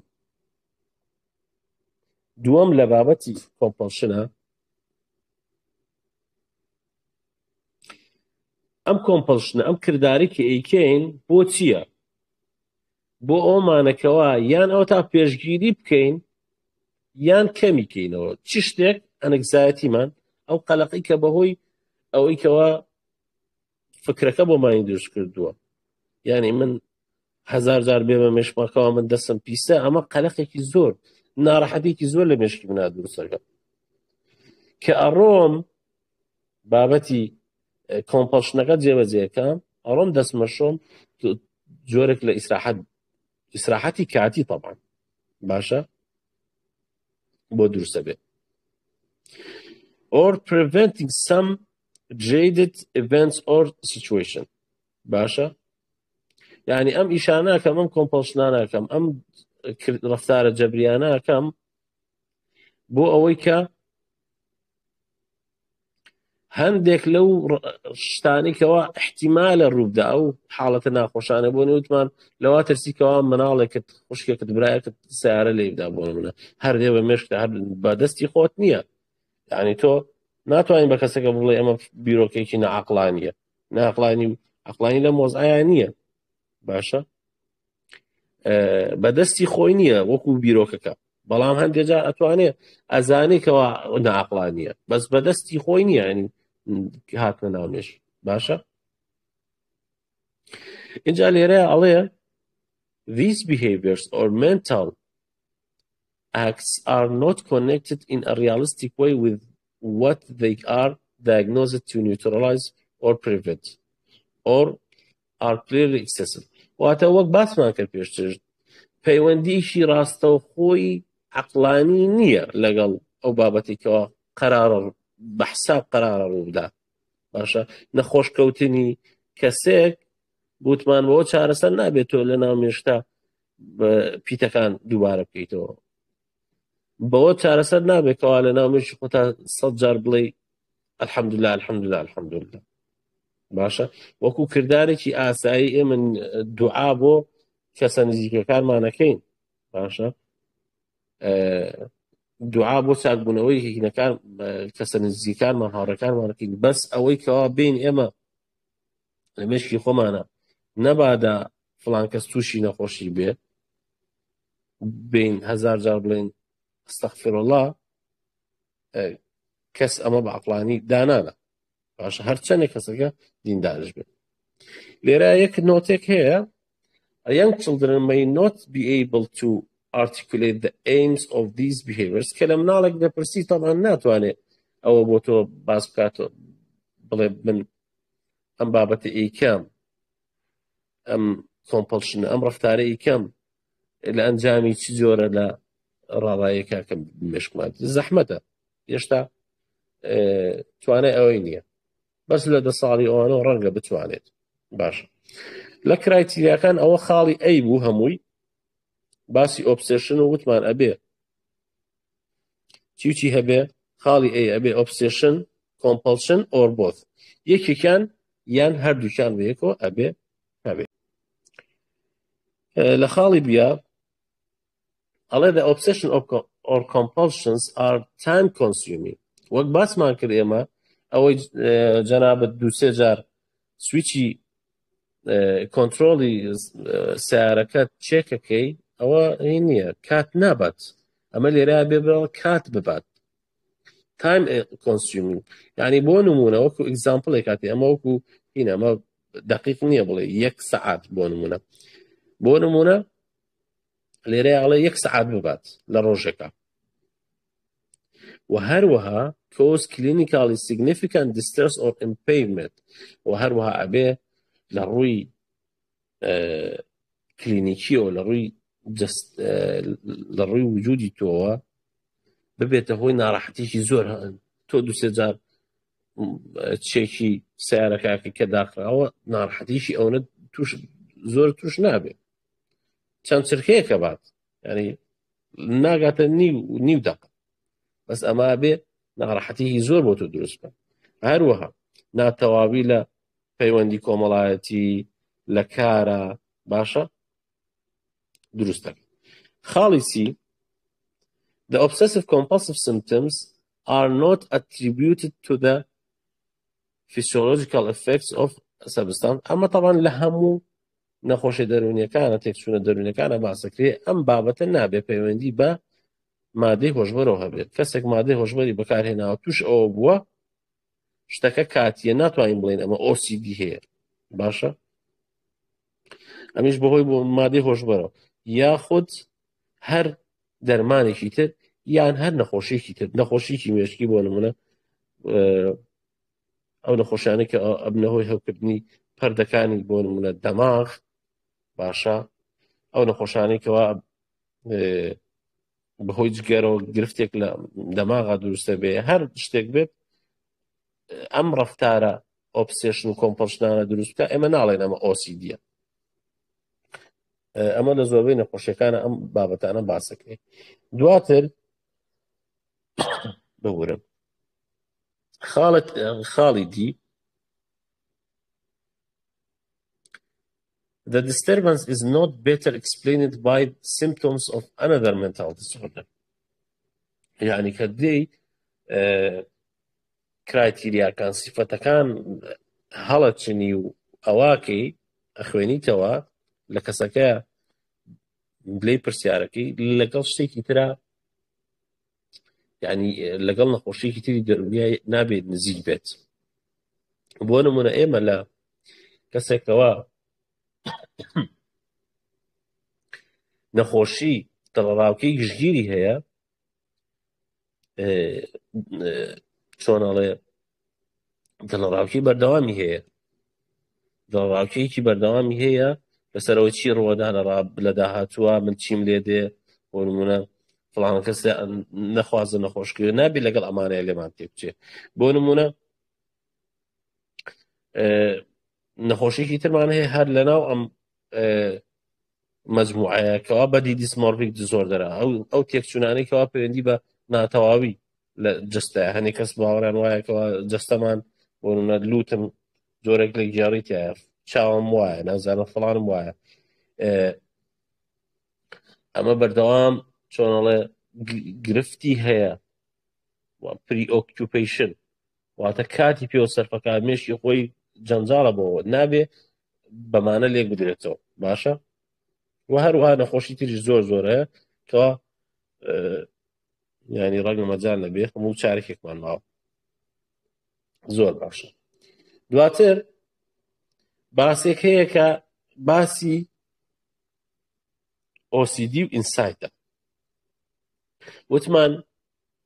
دووەم لە بابەتی compulsionە ئەم کۆمپڵشنە ئەم کردارێکی ئەیکەین بۆ چییە؟ بۆ ئەومانەکەوە یان ئەو تا پێشگیری بکەین یان کەمیکەینەوە چی شتێک ئەنگزایەتیمان ئەو قەلەقی کە بەهۆی ئەوەی کەەوە فکرەکە بۆ مای دروست کردووە یعنی من 1000 جار بێ بە مێشمەکەەوە من دەستم پیسە ئەمە قەلەقێکی زۆر ناڕەحەتێکی زۆر لە مێشکی منا دروستەکە کە ئەڕۆم بابەتی کۆمپڵشنەکە جێبەجێەکەم ئەڕۆم دەستمەشۆم جۆرێک لە ئیسراحەتی کاتی طبعا باشە بۆ دروستە بێ or preventing some jaded events or situation باشە یعنی ئەم ئیشانەکەم ئەم کۆمپڵشنانەکەم ئەم ڕەفتارە جەبریانەکەم بۆ ئەوەی کە هەندێک لەو شتانێکەوە احتیمالە ڕووبدا ئەو حاڵەتە ناخۆشانە بۆ نوتمان لەوا ترسیکەوە مناڵێکت خوشکێکت برایەکت سیارە لێدا بۆ منە هەر دێ بە مێشکە هەر بە دەستی خۆت نییە یعنی تۆ ناتوانین بە کەسەکە بڵێ ئەمە بیرۆکێکی نەعەقڵانیە نەعەقڵانی و عەقڵانی لە مۆزعەیە نییە باشە بە دەستی خۆی نییە وەکو بیرۆکەکە بەڵام هەندێک جار ئەتوانێ ئەزانێکەوە نەعەقڵانیە بەس بە دەستی خۆی نییە ینی هاتنە ناومێش باشە اینجا لێرە ئەڵێ these behaviors or mental acts are not connected in a realistic way with what they are diagnosed to neutralize or prevent or are clearly excessive واتە وەک باسمان کرد پێشتر پەیوەندیشی ڕاستەوخۆی عەقڵانی نییە لەگەڵ ئەو بابەتێکەوە قەرارە بەحساب قەرارە ڕووبدا باشە نەخۆشکەوتنی کەسێک گوتمان بەوە چارەسەر نابێتەوە لە ناو مێشتا پیتەکان دووبارە بکەیتەوە بەوە چارەسەر نابێتەوە لە ناو مێشی خۆتا 100 جار بڵێ الحەمدولله الحەمدولله الحەمدولله باشە وەکو کردارێکی ئاسایی ئێمە دوعا بۆ کەسە نزیکەکانمانەکەین باشە دوعا بۆ چاکبوونەوەی هینەکان کەسە نزیکانمان هاوڕێکانمانەکەین بەس ئەوەی کەوا بین ئێمە لە مێشکی خۆمانە نەبادا فڵان کەس تووشی نەخۆشی بێ بین 1000 جار بڵێن ئەستەغفیرڵڵا کەس ئەمە بە عەقڵانی دانانە باشە هەرچەندێک کەسەکە دیندارش بێت لێرە یەک نۆتێک هەیە young children may not be able to articulate the aims of these behaviors کە لە مناڵێک دەپرسی طبعا ناتوانێت ئەوە بۆ تۆ باس بکاتەوە بڵێ من ئەم بابەتە ئیکەم ئەم کۆمپڵشنە ئەم ڕەفتارە ئیکەم لە ئەنجامی چ جۆرە لە ڕاڕایەکە کە مشکمان زەحمەتە هێشتا توانای ئەوەی نییە بەس لە 10 ساڵی ئەوانەوە ڕەنگە بتوانێت باش لە کرایتیریاکان ئەوە خاڵی ئەی بوو هەمووی باسی ئۆبسێشن و وتمان ئەبێ چی هەبێ خاڵی ئەی ئەبێ ئۆبسێشن کۆمپەلشن ئۆر بۆث یەکێکیان یان هەردووکیان بەیەکەوە ئەبێ هەبێ لە خاڵی بیا ئەڵێ the obsession or compulsions are time consuming وەک باسمان کرد ئێمە ئەوەی جەنابەت 2-3 جار سویچی کۆنترۆڵی سیارەکە چێکەکەی ئەوە نییە کات نابات ئەمە لێرە بێ کات ببات time consuming یعنی بۆ نمونە وەکو ئەگزامپڵێک کاتی ئەمە وەکو هینە ئەمە دقیق نییە بڵێ 1 سەعات بۆ نمونە لێرە ئەڵێ 1 سەعات ببات لە ڕۆژێکە و هەروەها cause clinically significant distress or impairment و هەروەها ئەبێ لە ڕووی کلینیکیەوە لە ڕووی وجودی تۆوە ببێتە هۆی ناڕەحەتێکی زۆر تۆ 2-3 جار چێکی سیارەکەکە کە داخراوە ناڕەحەتیشی ئەوەنە زۆر توش نابێت چەند چرکەیەکە بات ینی ناگاتە نیو دەقە بەس ئەما بێ ناڕەحەتیی زۆر بۆ تۆ دروست بە هەروەها ناتەواوی لە پەیوەندی کۆمەڵایەتی لە کارە باشە دروستە خاڵی سی the obsessive compulsive symptoms are not attributed to the physiological effects of a substance ئەمە طبعا لە هەموو نەخۆشی دەرونیەکانە تێکچوونە دەرونیەکانە باسەکرێ ئەم بابەتە نابێ پەیوەندی بە مادەی هۆشبەرەوە هەبێت کەسێک مادەی هۆشبەری بەکارهێناوە توش ئەوە بووە شتەکە کاتیە ناتوانین بڵێن ئەمە OCD هەیە باشە ئەمیش بەهۆی بۆ مادەی هۆشبەرەوە یاخود هەر دەرمانێکی تر یان هەر نەخۆشیێکی تر نەخۆشیکی مێشکی بۆ نمونە ئەو نەخۆشیانە کە ئەبنەهۆی هەوکردنی پەردەکانی بۆ نمونە دەماغ باشە ئەو نەخۆشانەی کەوا بەهۆی جگەرەوە گرفتێک لە دەماغا دروستە بێ هەر شتێک بێت ئەم ڕەفتارە ئۆبسێشن و کۆمپەلشنانە دروست بکە ئێمە ناڵێن ئەمە OCDە ئەمە لە زۆربەی نەخۆشیەکانە ئەم بابەتانە باسەکەی دواتر ببورم خاڵی دی the disturbance is not better explained by symptoms of another mental disorder يعني كدي كرايتيرياکان صفتەکان هەڵەچنی و ئەواکەی ئەخوێنیتەوە لە کەسەکە بلەی پرسیارەکەی لەگەڵ شتێکی ترە یعنی لەگەڵ نەخۆشیێکی تری دەرونیای نابێت نزیک بێت بۆ نمونە ئێمە لە کەسێکەوە نەخۆشی دڵڕاوکەی گشتگیری هەیە چۆنەڵێ دڵڕاوکەی بەردەوامی هەیە دڵڕاوکەیەکی بەردەوامی هەیە لەسەرەوە چی ڕۆدا لە داهاتووە من چیم لێ دێ بۆ نمونە فڵان کەس نەخوازە نەخۆشکردن نابێت لەگەڵ ئەمانەیە لێمان تێ بچێ بۆ نمونە نەخۆشیێکی ترمان هەیە هەر لەناو ئەم مەجموعەیەکەوە بەدی دیسمۆرفیک دیزۆردەرە ئەو تێکچوونانەی کەوا پەیوەندی بە ناتەواوی لە جستەیە هەنێ کەس باوەڕیان وایەکەوە جستەمان بۆ نمونە لوتم جۆرێک لە گیاڕیتیایە چاوم وایە نازانە فڵانم وایە ئەمە بەردەوام چۆنەڵێ گرفتی هەیە پریۆکیوپیشن واتە کاتی پێوە سەرفەکارمێشی خۆی جەنجاڵە بۆەوە نابێ بەمانە لێک بدرێتەوە باشە و هەروەها نەخۆشی تریش زۆر هەیە کەوا ینی ڕەنگە مەجال نەبێ هەموو چارێکێکمان ماوە زۆر باشە دواتر باسێک هەیە کە باسی OCD و ئینسایتە وتمان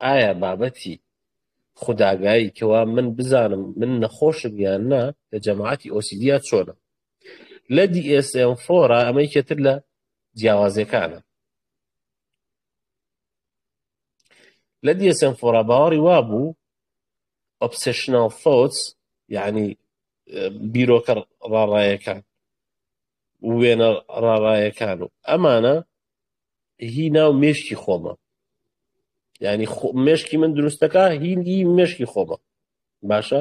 ئایا بابەتی خوداگایی کەوا من بزانم من نەخۆشم یان نا لە جەماعەتی OCD چۆنە لە DSM-4 ئەمەی کەتر لە جیاوازیەکانە لە DSM-4 باوەڕی وابوو obsessional thoughts یعنی بیرۆکە ڕاڕایەکان وێنە ڕاڕایەکان و ئەمانە هی ناو مێشکی خۆمە، یعنی مێشکی من دروستەکە هی مێشکی خۆمە، باشە،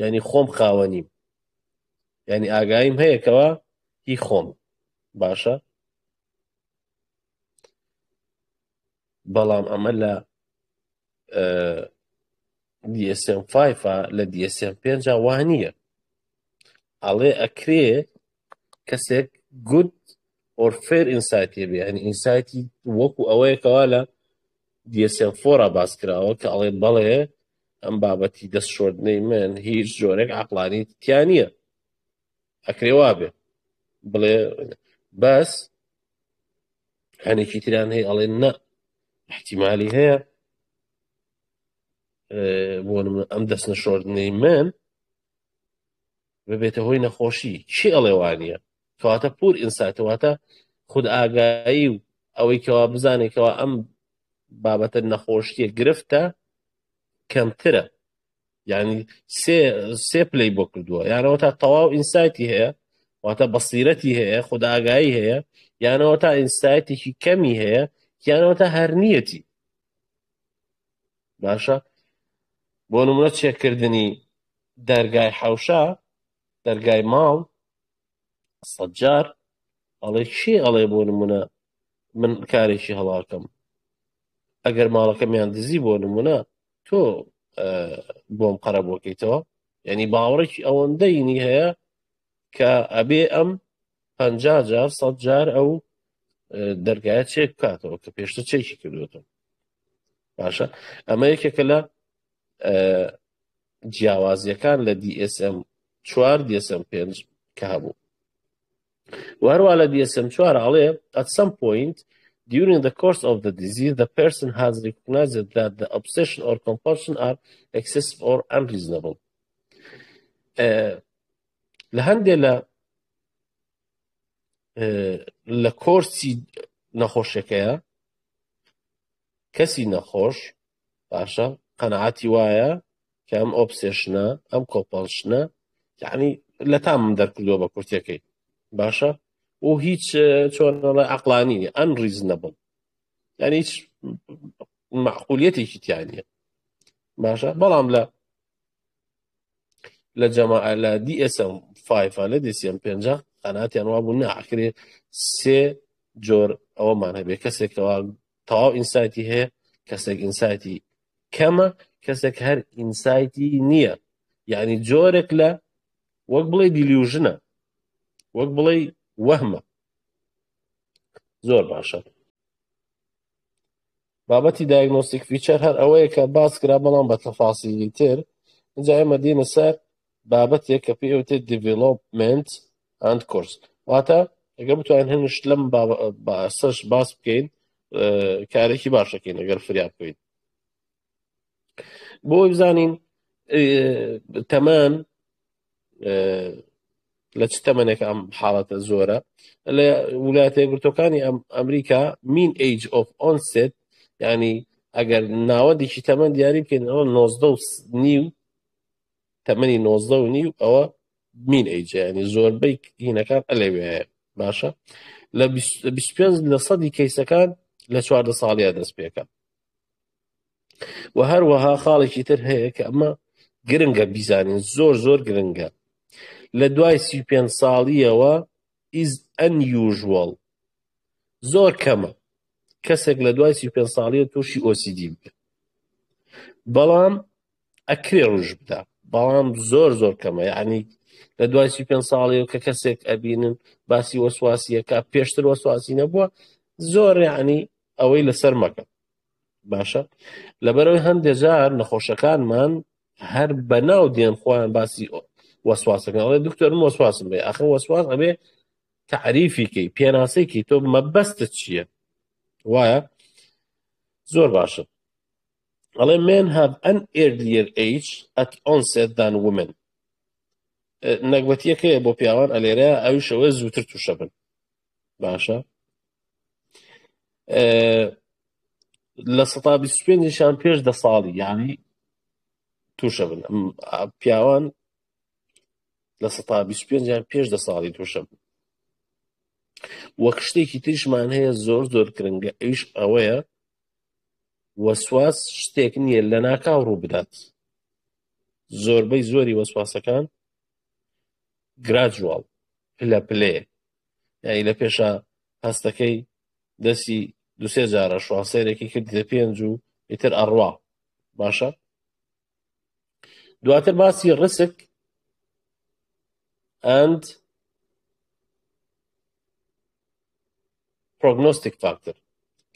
یعنی خۆم خاوەنیم، یعنی ئاگایم هەیەکەوە هی خۆم، باشە. بەڵام ئەمە لە DSM-5 لە DSM-5 وانییە، ئەڵێ ئەکرێ کەسێک good or fair insight هەبێ، یعنی ئینسایتی وەکو ئەوەیەکەوە لە DSM-4 باس کراوە کە ئەڵێ بەڵێ ئەم بابەتی دەستشۆردنەی من هیچ جۆرێک عەقڵانی تیا نییە، ئەکرێ وابێ بڵێ، بەس هەنێکی تریان هەیە ئەڵێ نە احتیمالی هەیە بۆ ئەم دەستنەشۆردنەی من ببێتە هۆی نەخۆشی. چی ئەڵێ وانییە؟ کەواتە پور ئینسایتەواتە خود ئاگایی و ئەوەی کەوا بزانێکەوە ئەم بابەتە نەخۆشیە گرفتە کەمترە، یعنی سێ پلەی بۆ کردووە، یانەوە تا تەواو ئینسایتی هەیە واتە بەسیرەتی هەیە خود ئاگایی هەیە، یانەوە تا ئینسایتێکی کەمی هەیە، یانەوە تا هەرنیەتی، باشە. بۆ نمونە چێکردنی دەرگای حەوشا، دەرگای ماڵ سەجار ئەڵێ چی؟ ئەڵێ بۆ نمونە من کارێکی هەڵاکەم، ئەگەر ماڵەکەمیان دزی بۆ نمونە تۆ بۆم قەرە بۆکەیتەوە، یعنی باوەڕێکی ئەوەندەینی هەیە کە ئەبێ ئەم 50 جار 100 جار ئەو دەرگایە چێک بکاتەوە کە پێشتر چێکی کردوێتەوە، باشە. ئەمە یەکێکە لە جیاوازیەکان لە DSM-4 DSM-5 کە هەبوو. وهروە لە DSM-4 ئەڵێ at some point during the course of the disease the person has recognized that the obsession or compulsion are excessive or unreasonable. لە هەندێ لە کۆرسی نەخۆشەکەیە کەسی نەخۆش، باشە، قەنەعەتی وایە کە ئەم ئۆبسێشنە ئەم کۆپەڵشنە یعنی لە تام دەرکردووە بە کورتەکەی، باشە، و هیچ چۆنەڵە عەقڵانی نیە، unreasonable، یعنی هیچ معقولیەتێکی تیا نیە، باشە. بەڵام لە جەماعە لە DSM-5 لە DSM-5 قەنەعەتیان وابوو نەئەکرێ سێ جۆر ئەوەمان هەبێ، کەسێکەوە تەواو ئینسایتی هەیە، کەسێک ئینسایتی کەمە، کەسێک هەر ئینسایتی نییە، یعنی جۆرێک لە وەک بڵێ دیلیوژنە، وەک بڵێ وەهمە. زۆر باشە. بابەتی دایگنۆستیک فیچەر هەر ئەوەیە کە باس کرا، بەڵام بە تەفاسیلی تر اینجا ئێمە دێنە سەر بابەتێک کە پێوتێت دیڤلۆپمنت ئەند کورس، واتە ئەگەر بتوانین هەنیش لەم سەرش باس بکەین کارێکی باشەکەین ئەگەر فریا بکەین. بۆی بزانین تەمەن لە چ تەمەنێک ئەم حاڵەتە زۆرە. لە ویلایەتە یەکگرتووەکانی ئەمریکا mean age of onset، یعنی ئەگەر ناوەندێکی تەمەن دیاری بکەین ئەوە 19.5 تەمەنی 19.5 ئەوە mean age، یعنی زۆربەی هینەکان ئەلەوێ هەیە، باشە. لە 25% کەیسەکان لە 14 ساڵیە دەست پێکە. و هەروەها خاڵێکی تر هەیە کە ئەمە گرنگە بیزانین، زۆر زۆر گرنگە، لە دوای 35 ساڵیەوە is unusual، زۆر کەمە کەسێک لە دوای 35 ساڵیە تووشی OCD بێ، بەڵام ئەکرێ ڕوژ بدە، بەڵام زۆر زۆر کەمە، یعنی لە دوای 35 ساڵیەوە کە کەسێک ئەبینن باسی وەسواسیەکە پێشتر وەسواسی نەبووە، زۆر یعنی ئەوەی لەسەر مەکە، باشە. لەبەرەوەی هەندێک جار نەخۆشەکانمان هەر بەناو دێن خۆیان باسی وەسواسەکەن، ئەڵێ دکتۆر من وەسواسم بێ، ئەخە وەسواس ئەبێ تعریفیکەی پێناسەیەکی تۆ مەبەستت چییە، وایە؟ زۆر باشە. ئەڵێ men have an earlier age at onset than women، نەکبەتیەکەیە بۆ پیاوان ئەلێرەیە ئەویشەوە زووتر تووشە بن، باشە. لە 125 پێش 10 ساڵی یعنی تووشە بن پیاوان لە 125 پێش 10 ساڵی تووشە بن. وەک شتێکی تریشمان هەیە زۆر زۆر گرنگە، ئەویش ئەوەیە وەسواس شتێک نییە لە ناکاو ڕوو بدات. زۆربەی زۆری وەسواسەکان گراجوال پلە پلێ، یعنی لە پێشە هەستەکەی دەستی دوسێ جارە شواسەرێکی کردی پێنج و ئیتر ئەڕوا باشە. دواتر باسی ڕسک and prognostic factor،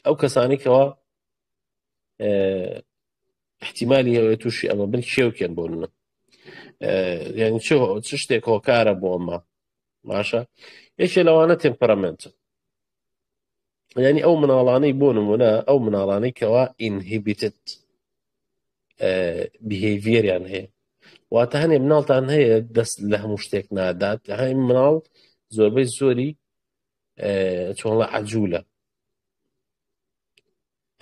ئەو کەسانی کەوا احتیمالی هەیە تووشی ئەمە بن کێوکێن بۆ منە، یعنی چ شتێک هۆکارە بۆ ئەمە باشە. یەکێ لەوانە تمپەرامنتە، یعنی ئەو مناڵانەی بۆ نمونە ئەو مناڵانەی کەوا inhibited behavioriان هەیە، واتە هەنێ مناڵتان هەیە دەست لە هەموو شتێک نادات، هەی مناڵ زۆربەی زۆری چۆنڵە عەجوولە،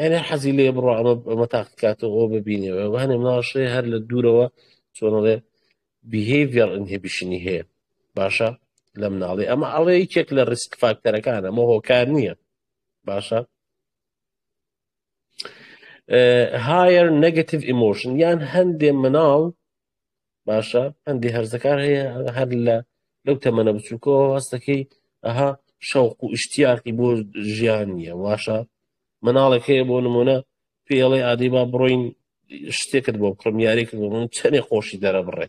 هەنێ حەزی لێ بڕۆ ئەمە تاقیکاتەوە ببینێەوە، هەنێ مناڵشەیە هەر لە دوورەوە چۆنەڵێ behavior inhibitionی هەیە باشە لە مناڵی. ئەمە ئەڵێ یەکێک لە ریسک فاکتەرەکان، ئەمە هۆکار نییە باشە. higher negative emotion، یان هەندێ مناڵ باشە هەندێ هەرزەکار هەیە هەر لەو تەمەنە بچووکەوە هەستەکەی ئەها شەوق و ئیشتیاقی بۆ ژیان نییە واشە. مناڵێک هەیە بۆ نمونە پێڵێ ئادی با بڕۆین شتێکت بۆ بکڕم یاریکرد بۆ من چەندێ خۆشی دەرە بڕێ.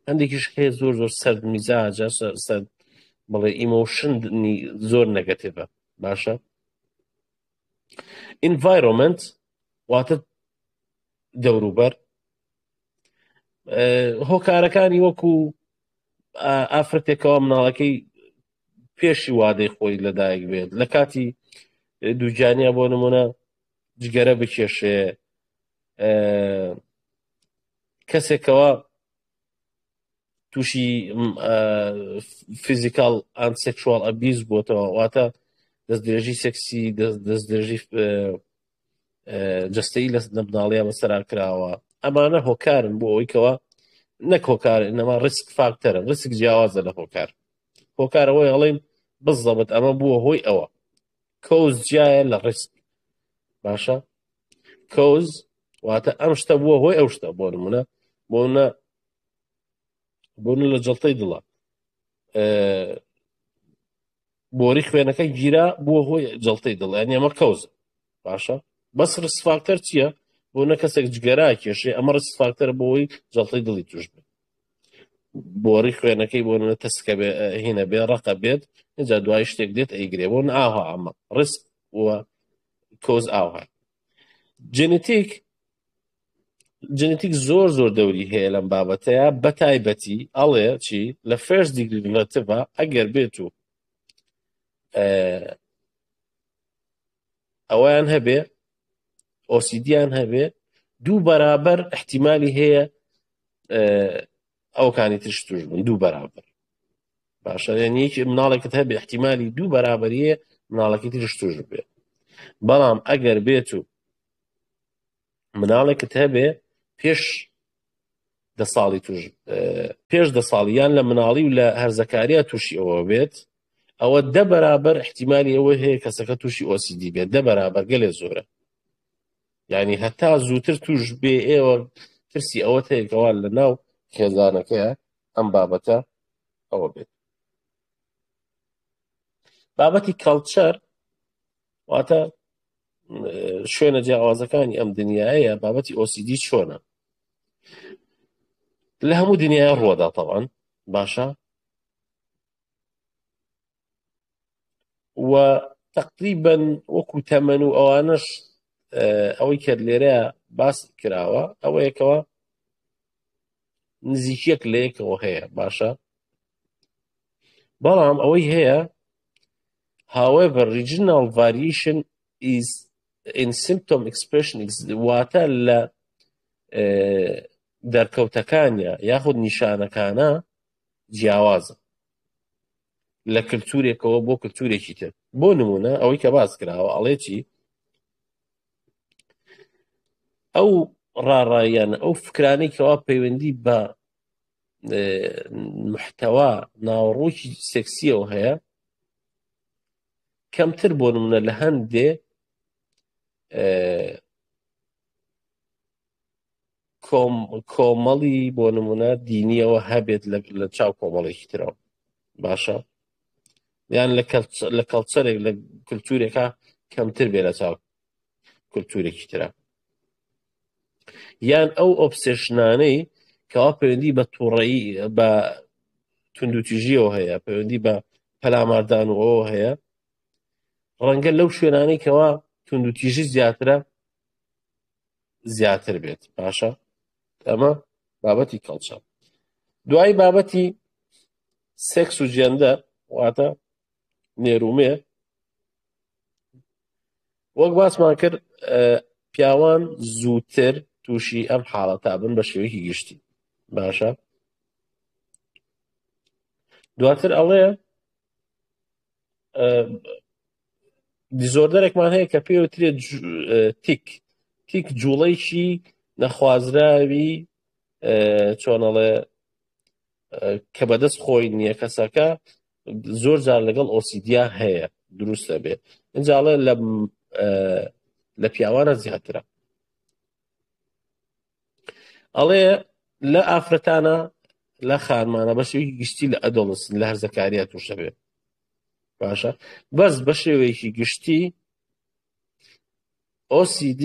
هەندێکیش هەیە زۆر زۆر سەرد میزاجە، سەرد بڵێ ئیمۆشنی زۆر نەگەتیڤە باشە. environment واتە دەوروبەر، هۆکارەکانی وەکو ئافرەتێکەوە مناڵەکەی پێشی وادەی خۆی لەدایک بێت، لە کاتی دووجانیا بۆ نمونە جگەرە بکێشێ، کەسێکەوە تووشی فیزیکال ئەند سێکشوال ئەبیوز بۆتەوە، واتە دەستدرێژی سێکسی دەستدرێژی جەستەیی لە مناڵەیە بەسەرا کراوە، ئەمانە هۆکارن بۆ ئەوەی کەوە نەک هۆکار ئەمە ریسک فاکتەرە، ریسک جیاوازە لە هۆکار. هۆکارەوەی هەڵێن بزەبت ئەمە بووە هۆی ئەوە، کۆز جیایە لە ریسک باشە. کۆز واتە ئەم شتە بووە هۆی ئەو شتە، بۆ نمونە بۆنە لە جەڵتەی دڵە بۆری خوێنەکەی گیرا بووە هۆی جەڵتەی دڵ، یعنی ئەمە کۆزە باشە. بەس ریسک فاکتەر چییە؟ بۆ نە کەسێک جگەرا کێشێ ئەمە ریسک فاکتەرە بۆەوەی جەڵتەی دڵی توش بێت، بۆری خوێنەکەی بۆ نە تەسکە بێ هینە بێ ڕقە بێت اینجا دوای شتێک دێت ئەیگرێ، بۆ ئاها ئەمە ریسک وە کۆز ئاها. جنتیک زۆر زۆر دەوری هەیە لەم بابەتەیە، بە تایبەتی ئەڵێ چی لە فێرست دیگری ریلەتیڤە ئەگەر بێت و ئەویان هەبێ ئۆسیدیان هەبێ دوو بەرابەر احتیمالی هەیە ئەوکانی ترش توش بن، دوو بەرابەر باشە. یعنی مناڵێکت هەبێ احتیمالی دوو بەرابەریە مناڵێکی ترش توش بێ. بەڵام ئەگەر بێت و مناڵێکت هەبێ پێش 10 ساڵی توش پێش 10 ساڵی یان لە مناڵی و لە هەرزەکاریە تووشی ئەوە بێت، ئەوە 10 بەرابەر احتیمالی ئەوە هەیە کەسەکە تووشی ئۆسیدی بێت، 10 بەرابەر گەلێ زۆرە، یعنی هەتا زووتر توش بێ. ئێوە ترسی ئەوە هەیەکەوە لە ناو خێزانەکەیە ئەم بابەتە ئەوە بێت. بابەتی کەڵچەر واتە شوێنە جیاوازەکانی ئەم دنیاەیە، بابەتی ئۆسیدی چۆنە لە هەموو دنیای ڕۆدا تەواان باشە. و تقریبا وەکو تەمەن و ئەوانش ئەوەی کرد لێرەیە باس کراوە ئەوەیەکەوە نزیکیەک لە یەکەوە هەیە باشە. بەڵام ئەوەی هەیە however regional variation is in symptom expression واتە لە دەرکەوتەکانە یاخود نیشانەکانە جیاوازە لە کللتورێکەوە بۆ کللتورێکی تر. بۆ نمونە ئەوەی کە باس کراوە ئەڵێ چی ئەو ڕاڕاییانە ئەو فکرانەی کەوا پەیوەندی بە محتەوا ناوەڕۆکی سێکسیەوە هەیە کەمتر بۆ نمونە لە هەندێ کۆمەڵی بۆ نمونە دینیەوە هەبێت لە چاو کۆمەڵێکی ترەوە باشە یان لە کەڵچەرێک لە کولتورێکە کەمتر بێ لە چاو کولتورێکی ترە یان ئەو ئۆبسێشنانەی کەوا پەیوەندی بە تووڕەیی بە توندوتیژیەوە هەیە پەیوەندی بە پەلاماردان و ئەوە هەیە ڕەنگە لەو شوێنانەی کەوا توندوتیژی زیاترە زیاتر بێت باشە ئەمە بابەتی کەڵچە دوای بابەتی سێکس و جێندەر واتە نێرومێ وەک باسمان کرد پیاوان زووتر تووشی ئەم حاڵەتا بن بە شێوەیەکی گشتی باشە دواتر ئەڵێ دیزۆردەرێکمان هەیە کە پێوترێت تیک جوڵەیکی نەخوازراوی چۆنەڵێ کە بەدەست خۆی نییە کەسەکە زۆر جار لەگەڵ ئۆسیدیا هەیە دروستە بێ ئەنجاڵێ لە پیاوانە زیاترە ئەڵێ لە ئافرەتانە لە خانمانە بە شێوەیەکی گشتی لە ئەدۆڵسن لە هەرزەکاریە تووشە بێ باشە بەس بە شێوەیەکی گشتی OCD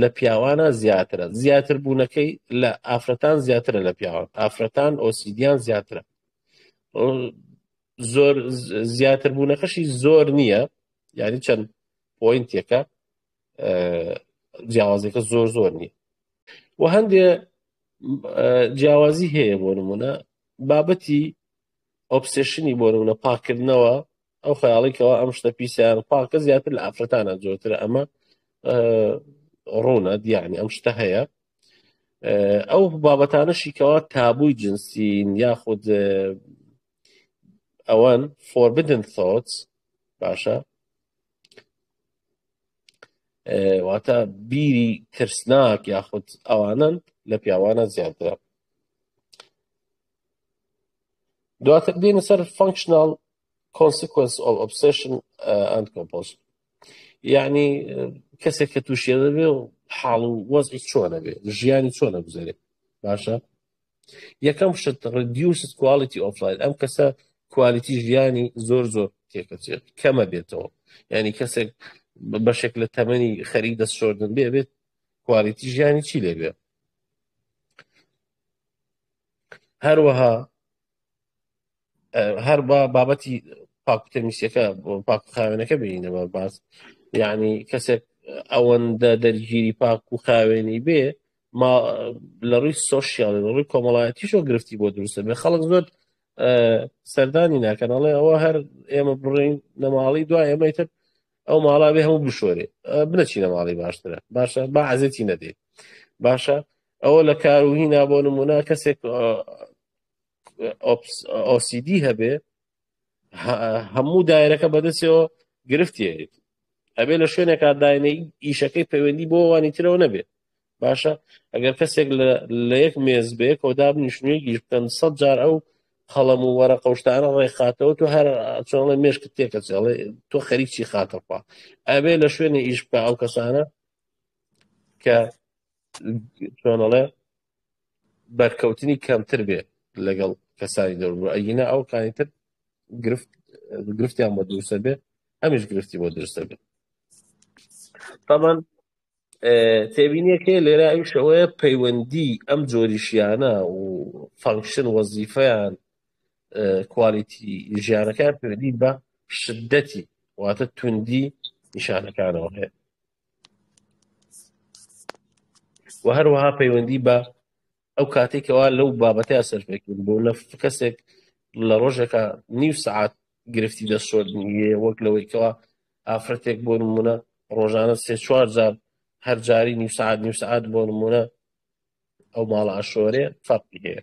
لە پیاوانە زیاترە زیاتر بوونەکەی لە ئافرەتان زیاترە لە پیاوان ئافرەتان ئۆسیدیان زیاترە زۆر زیاتر بوونەکەشی زۆر نییە یعنی چەند پۆینتێکە جیاوازەکە زۆر نییە و هەندێ جیاوازی هەیە بۆ نمونە بابەتی ئۆبسێشنی بۆ نمونە پاکردنەوە ئەو خەیاڵێکەوە ئەم شتە پیسیان پاکە زیاتر لە ئافرەتانە زۆرترە ئەمە ڕوونە دیانی ئەم شتە هەیە ئەو بابەتانەشی کەوا تابووی جنسین یاخود ئەوەن forbidden thoughts باشە واتە بیری ترسناک یاخود ئەوانن لە پیاوانە زیاترە دواتر دێنە سەر functional consequence of obsession and compulsion یعنی کەسێک کە تووشێ دەبێ و حاڵ و وەزعی چۆنە بێ ژیانی چۆنە بگوزارێت باشە یەکەم شت reduced quality of life ئەم کەسە کوالیتی ژیانی زۆر تێکەچێت کەمە بێتەوە یعنی کەسێک بەشێک لە تەمەنی خەریک دەست شۆردن بێت کوالیتی ژیانی چی لێ بێ هەروەها هەر بابەتی پاکوتەمیسیەکە پاک و خاوێنەکە بینەوە باس یعنی کەسێک ئەوەندە دەرگیری پاک و خاوێنی بێ ما لە ڕووی سۆشیاڵ لە ڕووی کۆمەڵایەتیشۆ گرفتی بۆ دروستە بێ خەڵک زۆر سەردانی ناکەنەڵێ ئەوە هەر ئێمە بڕین لە ماڵی دوای ئێمەیتر ئەو ماڵا بێ هەموو بشۆرێ بنەچینە ماڵی باشترە باشە با عەزەتی نەدێ باشە ئەوە لە کاروهینا بۆ نمونە کەسێک OCD هەبێ هەموو دایرەکە بەدەستەوە گرفتیێت ئەبێ لە شوێنێکا داینەی ئیشەکەی پەیوەندی بۆ وانی ترەوە نەبێت باشە ئەگەر کەسێک لە یەک مێز بێ کۆدا بنیشتنوێکی بکەن 100 جار ئەو قەڵەم و وەرە قەوشتانە ڕێخاتەوە تو هەر چۆنڵێ مێشکت تێکەچێڵێ تۆ خەریکی خاتەخوا ئەبێ لە شوێنێ ئیش بکە ئەو کەسانە کە چۆنەڵێ بەرکەوتنی کەمتر بێ لەگەڵ کەسانی دەوروبەر ئەگینە ئەو کانیتر گرفتیان بۆ دروستە بێ ئەمیش گرفتی بۆ دروستە بێ طبعا تێبینیەکەی لێرە ئەوشەوەیە پەیوەندی ئەم جۆریشیانە و فانکشن وەزیفەیان کوالیتی ژیانەکان پەیوەندی بە شدەتی واتە توندی نیشانەکانەوە هەیە و هەروەها پەیوەندی بە ئەو کاتێکەوە لەو بابەتەیە سەرفێکن بۆ لە کەسێک لە ڕۆژێکە نیو سەعات گرفتی دەستشۆردنیە وەک لەوەیکەوە ئافرەتێک بۆ نمونە ڕۆژانە 3-4 جار هەر جاری نیو سەعات بۆ نمونە ئەو ماڵە ئاشۆرێ فەرقی هەیە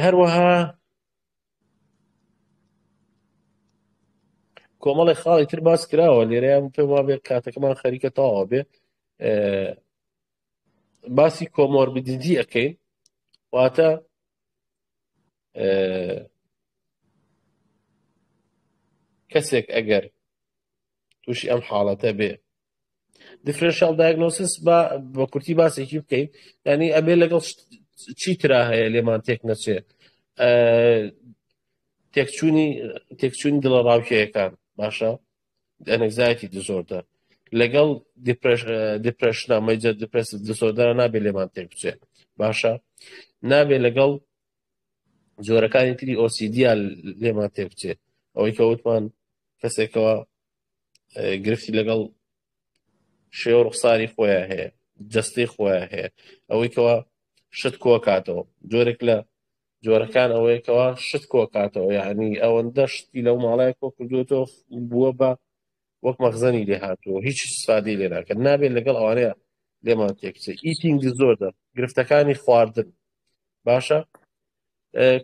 هەروەها کۆمەڵی خاڵی تر باس کراوە لێرەیان پێم وا بێ کاتەکەمان خەریکە تەواوە بێ باسی کۆمۆربیدیتی ئەەکەین واتە کەسێک ئەگەر تووشی ئەم حاڵەتە بێ دیفرنشال دایگنۆسیس بە کورتی باسێکی بکەین ینی ئەبێ لەگەڵ چی ترا هەیە لێمان تێک نەچێ تێکچوونی دڵە ڕاوکێیەکان باشە ئەنەگزایەتی دزۆردە لەگەڵ دیپرشنە مەجە دیپرسیڤ دزۆردە نابێت لێمان تێک بچێ باشە نابێت لەگەڵ جۆرەکانی تری ئۆسیدیا لێمان تێک بچێ ئەوەی کە وتمان کەسێکەوە گرفتی لەگەڵ شێوە ڕوخساری خۆیان هەیە جەستەی خۆیان هەیە ئەوەی کەەوە شت کۆ کاتەوە جۆرێک لە جۆرەکان ئەوەیەکەوە شت کۆ کاتەوە یعنی ئەوەندە شتی لەو ماڵای کۆ کردوێتەوە بووە بە وەک مەخزەنی لێ هاتووە هیچ سادی لێ ناکەن نابێت لەگەڵ ئەوانەیە لێمان تێکچێ ئیتینگ دیزۆردە گرفتەکانی خواردن باشە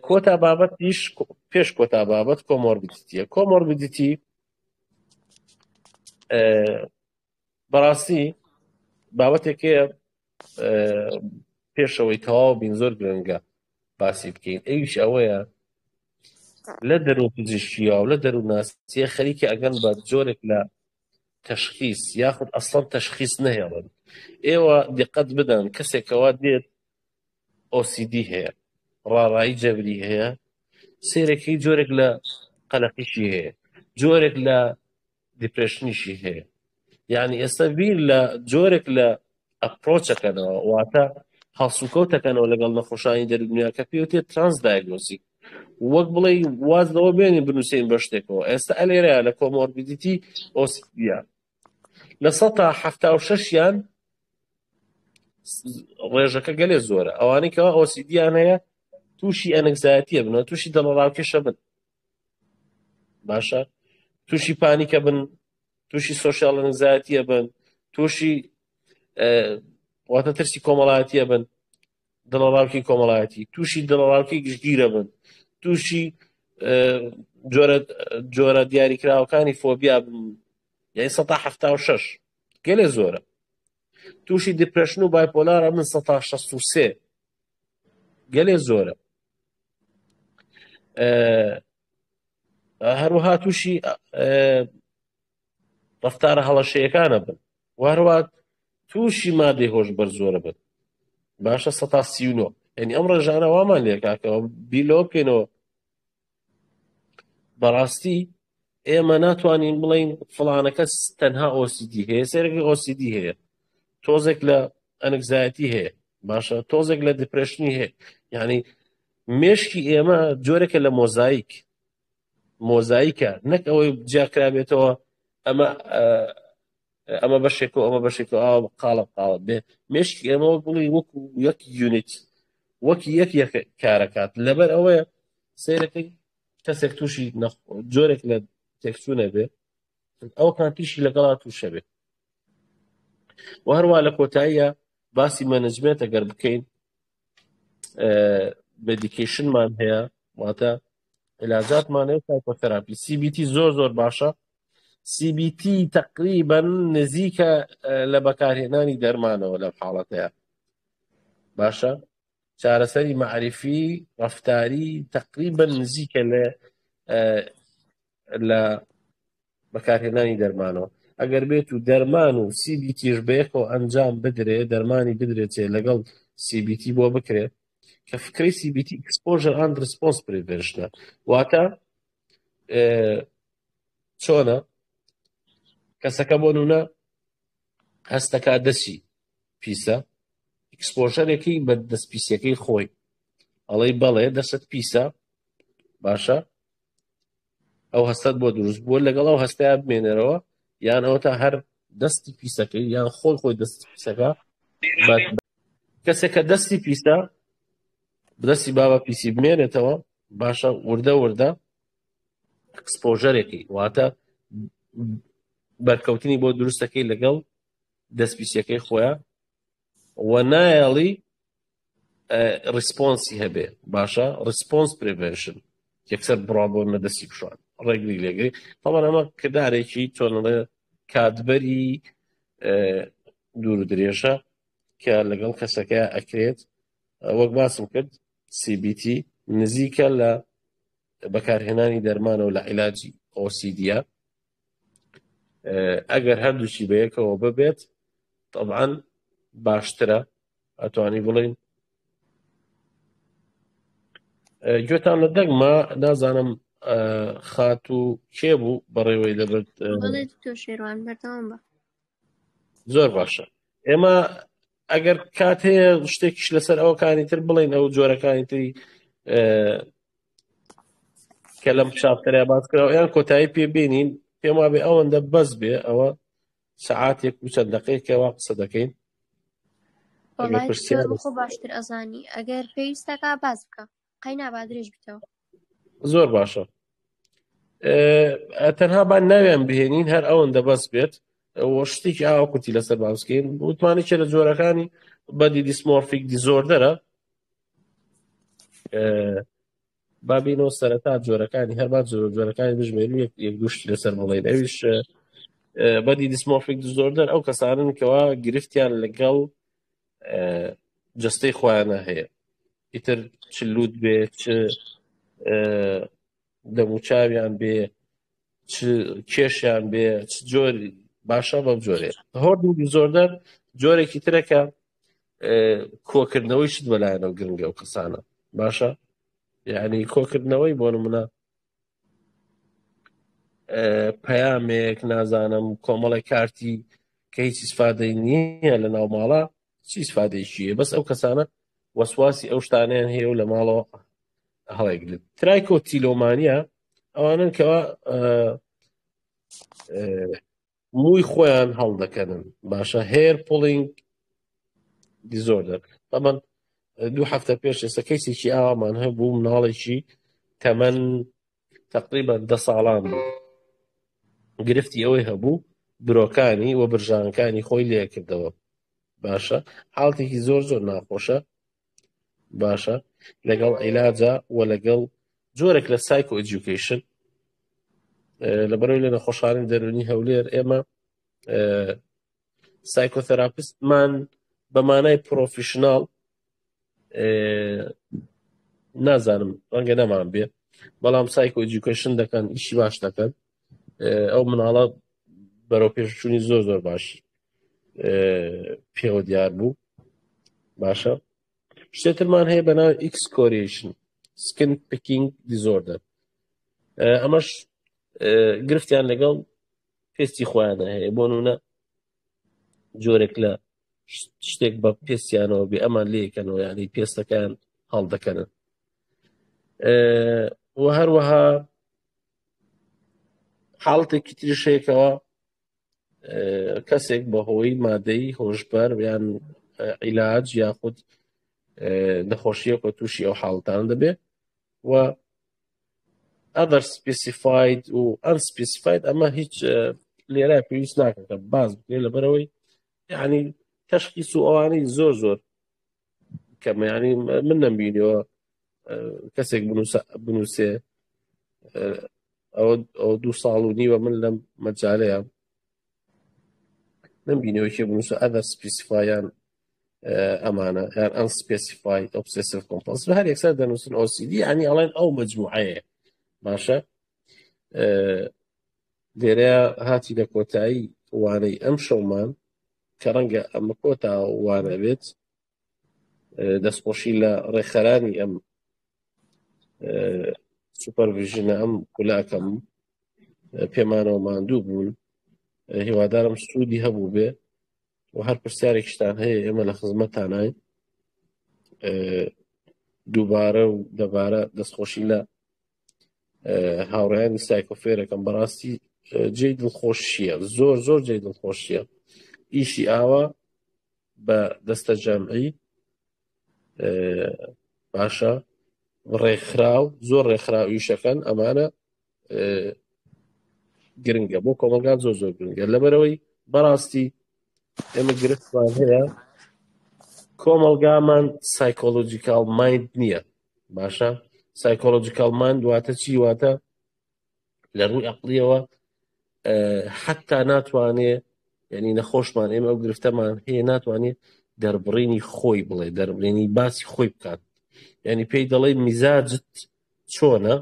کۆتا بابەتیش پێش کۆتا بابەت کۆمۆربیدیتیە کۆمۆربیدیتی بەڕاستی بابەتێکەیە پێشەوەی تەواو بین زۆر گرنگە باسی بکەین ئەویش ئەوەیە لە دەرو پزیشکیە و لە دەرو ناسیە خەریکە ئەگەن بە جۆرێک لە تەشخیص یاخود ئەسڵەن تەشخیص نەهێڵن ئێوە دقت بدەن کەسێکەوە دێت OCD هەیە ڕاڕایی جەبری هەیە سێرەکەی جۆرێک لە قەلەقیشی هەیە جۆرێک لە دیپرشنیشی هەیە یعنی ئێستا بیر لە جۆرێک لە ئەپرۆچەکەنەوە واتە هەڵسوکەوتەکەنەوە لەگەڵ نەخۆشانی دەرودنیا کە پێوتێت ترانس دایگنۆسی وەک بڵێ واز لەوە بێنێ بنووسین بە شتێکەوە ئێستا ئەلێرەیە لە کۆمۆربیدیتی ئۆسیدیا لە 176یان ڕێژەکە گەلێ زۆرە ئەوانەی کەەوە ئۆسیدیان هەیە تووشی ئەنگزایەتیە بنەوە تووشی دڵەڕاوکێشە بن باشە تووشی پانیکە بن تووشی سۆشیاڵ ئەنگزایەتیە بن تووشی واتە ترسی کۆمەڵایەتیە بن دڵەڕاوکی کۆمەڵایەتی تووشی دڵەڕاوکی گشتگیرە بن تووشی جۆرە دیاریکراوەکانی فۆبیا بن یعنی 176 گەلێ زۆرە تووشی دیپرشن و بایپۆلارە من 163 گەلێ زۆرە هەروەها تووشی ڕەفتارە هەڵەشەیەکانە بن و هەروە تووشی مادەی هۆشبەر زۆرە بن باشە 139 یعنی ئەم ڕێژانە وامان لێ کاکەوە بیلۆ بکەینەوە بەڕاستی ئێمە ناتوانین بڵین فڵانەکە تەنها OCD هەیە سێرەکەی OCD هەیە تۆزێک لە ئەنگزایەتی هەیە باشە تۆزێک لە دیپرشنی هەیە یعنی مێشکی ئێمە جۆرێکە لە مۆزاییکە نەک ئەوەی جیاکرابێتەوە ئەمە بەشێک و ئەمە بەشێک و ئاوە قاڵە بێ مێشکی ئێمە وەک بڵی وەکو یەک یونیت وەکی یەک کارەکات لەبەر ئەوەیە سیرەکەی کەسێک تووشی جۆرێک لە تێکچوونە بێ ئەو کانتیشی لەگەڵا تووشە بێ و هەروە لە کۆتاییە باسی مەنجمێت ئەگەر بکەین مێدیکیشنمان هەیە واتە علاجاتمان هەیە سایکۆتەراپی CBT زۆر باشە CBT تقریبا نزیکە لە بەکارهێنانی دەرمانەوە لەم حاڵەتەیە باشە چارەسەری معرفی ڕەفتاری تقریبا نزیکە لە بەکارهێنانی دەرمانەوە ئەگەر بێت و دەرمان و CBTش بەیەکەوە ئەنجام بدرێ دەرمانی بدرێتێ لەگەڵ CBT بۆ بکرێت کە فکری CBT exposure and response prevention واتە چۆنە کەسەکە بۆ نونە هەستەکە دەسی پیسە ئەکسپۆژەرێکی بە دەستپیسەکەی خۆی ئەڵەی بەڵێ دەست پیسە باشە ئەو هەستت بۆ دروست بووە لەگەڵ ئەو هەستەیە بمێنەرەوە یان ئەوە تا هەر دەستی پیسەکەی یان خۆی دەستی پیسەکە کەسێکە دەستی پیسە دەستی بابە پیسی بمێنێتەوە باشە وردە ئەکسپۆژەرێکی واتە بەرکەوتنی بۆ دروستەکەی لەگەڵ دەستپیسەکەی خۆیە و نایەڵی ریسپۆنسی هەبێ باشە ریسپۆنس پریڤێنشن یەکسەر بڕابۆ نەدەستی بشوان ڕێگری لێگری تەڵەن ئەمە کردارێکی چۆنڵێ کاتبەری دوور و درێژە کە لەگەڵ کەسەکە ئەکرێت وەک باسم کرد CBT نزیکە لە بەکارهێنانی دەرمانە و لە عیلاجی ئۆسیدیە ئەگەر هەردووشی بەیەکەوە ببێت طبعاً باشترە ئەتوانی بڵین گوێتان لە دەگمە نازانم خات و کێ بوو بەڕێوەی دەبێت تۆ شێروان بەردەوام بە زۆر باشە ئێمە ئەگەر کات هەیە شتێکیش لەسەر ئەوەکانی تر بڵین ئەو جۆرەکانی تری کە لەم شافتەریا باز کراوە یان کۆتایی پێبێنین پێم وابێ ئەوەندە بەس بێ ئەوە سەعاتێک و چەند دەقەیەکەوە قسە دەکەین خۆ باشتر ئەزانی ئەگەر پێویستەکە باز بکە قەی نابا درێژ بتەوە زۆر باشە تەنها با ناویان بهێنین هەر ئەوەندە بەس بێت ئەوە شتێکی ئاوا کوتی لەسەر باسکەین وتمانێکە لە جۆرەکانی بەدی دیسمۆرفیک دیزۆردەرە بابینەوە سەرەتا جۆرەکانی هەر با جۆرەکانی بژمێن یەک دووشتی لەسەر بڵێن ئەویش بەدی دیسمۆرفیک دیزۆردەر ئەو کەسانن کەوا گرفتیان لەگەڵ جستەی خۆیانە هەیە ئیتر چ لووت بێ چ دەموچاویان بێ چ کێشیان بێ چ جۆری باشە بەم جۆرێ هۆردنگ دیزۆردەر جۆرێکی ترەکە کۆکردنەوەی شت بەلایەنەوە گرنگە ئەو کەسانە باشە یعنی کۆکردنەوەی بۆ نمونە پەیامێک نازانم کۆمەڵی کارتی کە هیچ ئیسفادەی نییە لە ناو ماڵە چی ئیسفادەیەکیە بەس ئەو کەسانە وەسواسی ئەو شتانیان هەیە و لە ماڵەوە هەڵێگرێت ترایکۆتیلۆمانیا ئەوانن کەوا مووی خۆیان هەڵدەکەنن باشە هێر پوڵینگ دیزۆردەر تەمەن 2 هەفتە پێش ئێستا کەیسێکی ئاوامان هەبوو مناڵێکی تەمەن تقریبا 10 ساڵان بوو گرفتی ئەوەی هەبوو برۆکانی و برژانەکانی خۆی لێ کردەوە باشە حاڵتێکی زۆر زۆر ناخۆشە باشە لەگەڵ عیلاجە و لەگەڵ جۆرێک لە سایکۆ ئێجوکیشن لەبەرەوەی لە نەخۆشخانەی دەرونی هەولێر ئێمە سایکۆتەراپیستمان بەمانای پرۆفیشناڵ نازانم ڕەنگە نەمان بێ بەڵام سایکۆ ئێجوکیشن دەکەن ئیشی باش دەکەن ئەو مناڵە بەرەو پێشچوونی زۆر زۆر باش پێوە دیار بوو باشە شتێترمان هەیە بە ناو ئیکسکۆریشن سکن پیکینگ دیزۆردەر ئەمەش گرفتیان لەگەڵ پێستی خۆیانە هەیە بۆ نمونە جۆرێک لە شتێک بە پێستیانەوە بێ ئەمان لێکەنەوە یعنی پێستەکان هەڵدەکەنن و هەروەها حاڵتێکی تریشەیەکەوە کەسێک بەهۆی مادەی هۆشبەر یان عیلاج یاخود نەخۆشیەکە تووشی ئەو حاڵتان دەبێت و other specified و unspecified ئەمە هیچ لێرە پێویست ناکەن کە باز بکرێت لەبەرەوەی یعنی تەشخیص و ئەوانەی زۆر زۆر کەمە ینی من نەمبینیەوە کەسێک بنووسێ ئەو 2 ساڵ و نیوە من لەم مەجالەیە نەمبینەوە کێ بنووسە other specified یان ئەمانە یان unspecified obsessive compulsive هەر یەکسەر دەنووسن OCD ینی ئەڵێن ئەو مەجموعەیە باشە لێرەیە هاتی لە کۆتایی وانەی ئەم شەومان کە ڕەنگە ئەمە کۆتا وانە بێت دەستخۆشی لە ڕێخەرانی ئەم سوپەرڤیژنە ئەم کولاکەم پێمانەوە ماندوو بوون هیوادارم سوودی هەبوو بێ و هەر پرسیارێکشتان هەیە ئێمە لە خزمەتانین دووبارە و دەبارە دەستخۆشی لە هاوڕێیانی سایکۆفێرەکەم بەڕاستی جێی دڵخۆشیە زۆر زۆر جێی دڵخۆشیە ئیشی ئاوە بە دەستە جەمعی باشە ڕێکخراو زۆر ڕێکخراو ئیشەکەن ئەمانە گرنگە بۆ کۆمەلگان زۆر زۆر گرنگە لەبەرەوەی بەڕاستی ئێمە گرفتمان هەیە کۆمەلگامان سایکۆلۆجیکال مایند نییە باشە سایکۆلۆجیکال مایند واتە چی واتە لە ڕووی عەقلیەوە حەتا ناتوانێ یعنی نەخۆشمان ئێمە ئەو گرفتەمان هەیە ناتوانێت دەربڕینی خۆی بڵێ دەربڕینی باسی خۆی بکات یعنی پێی دەڵێ میزاجت چۆنە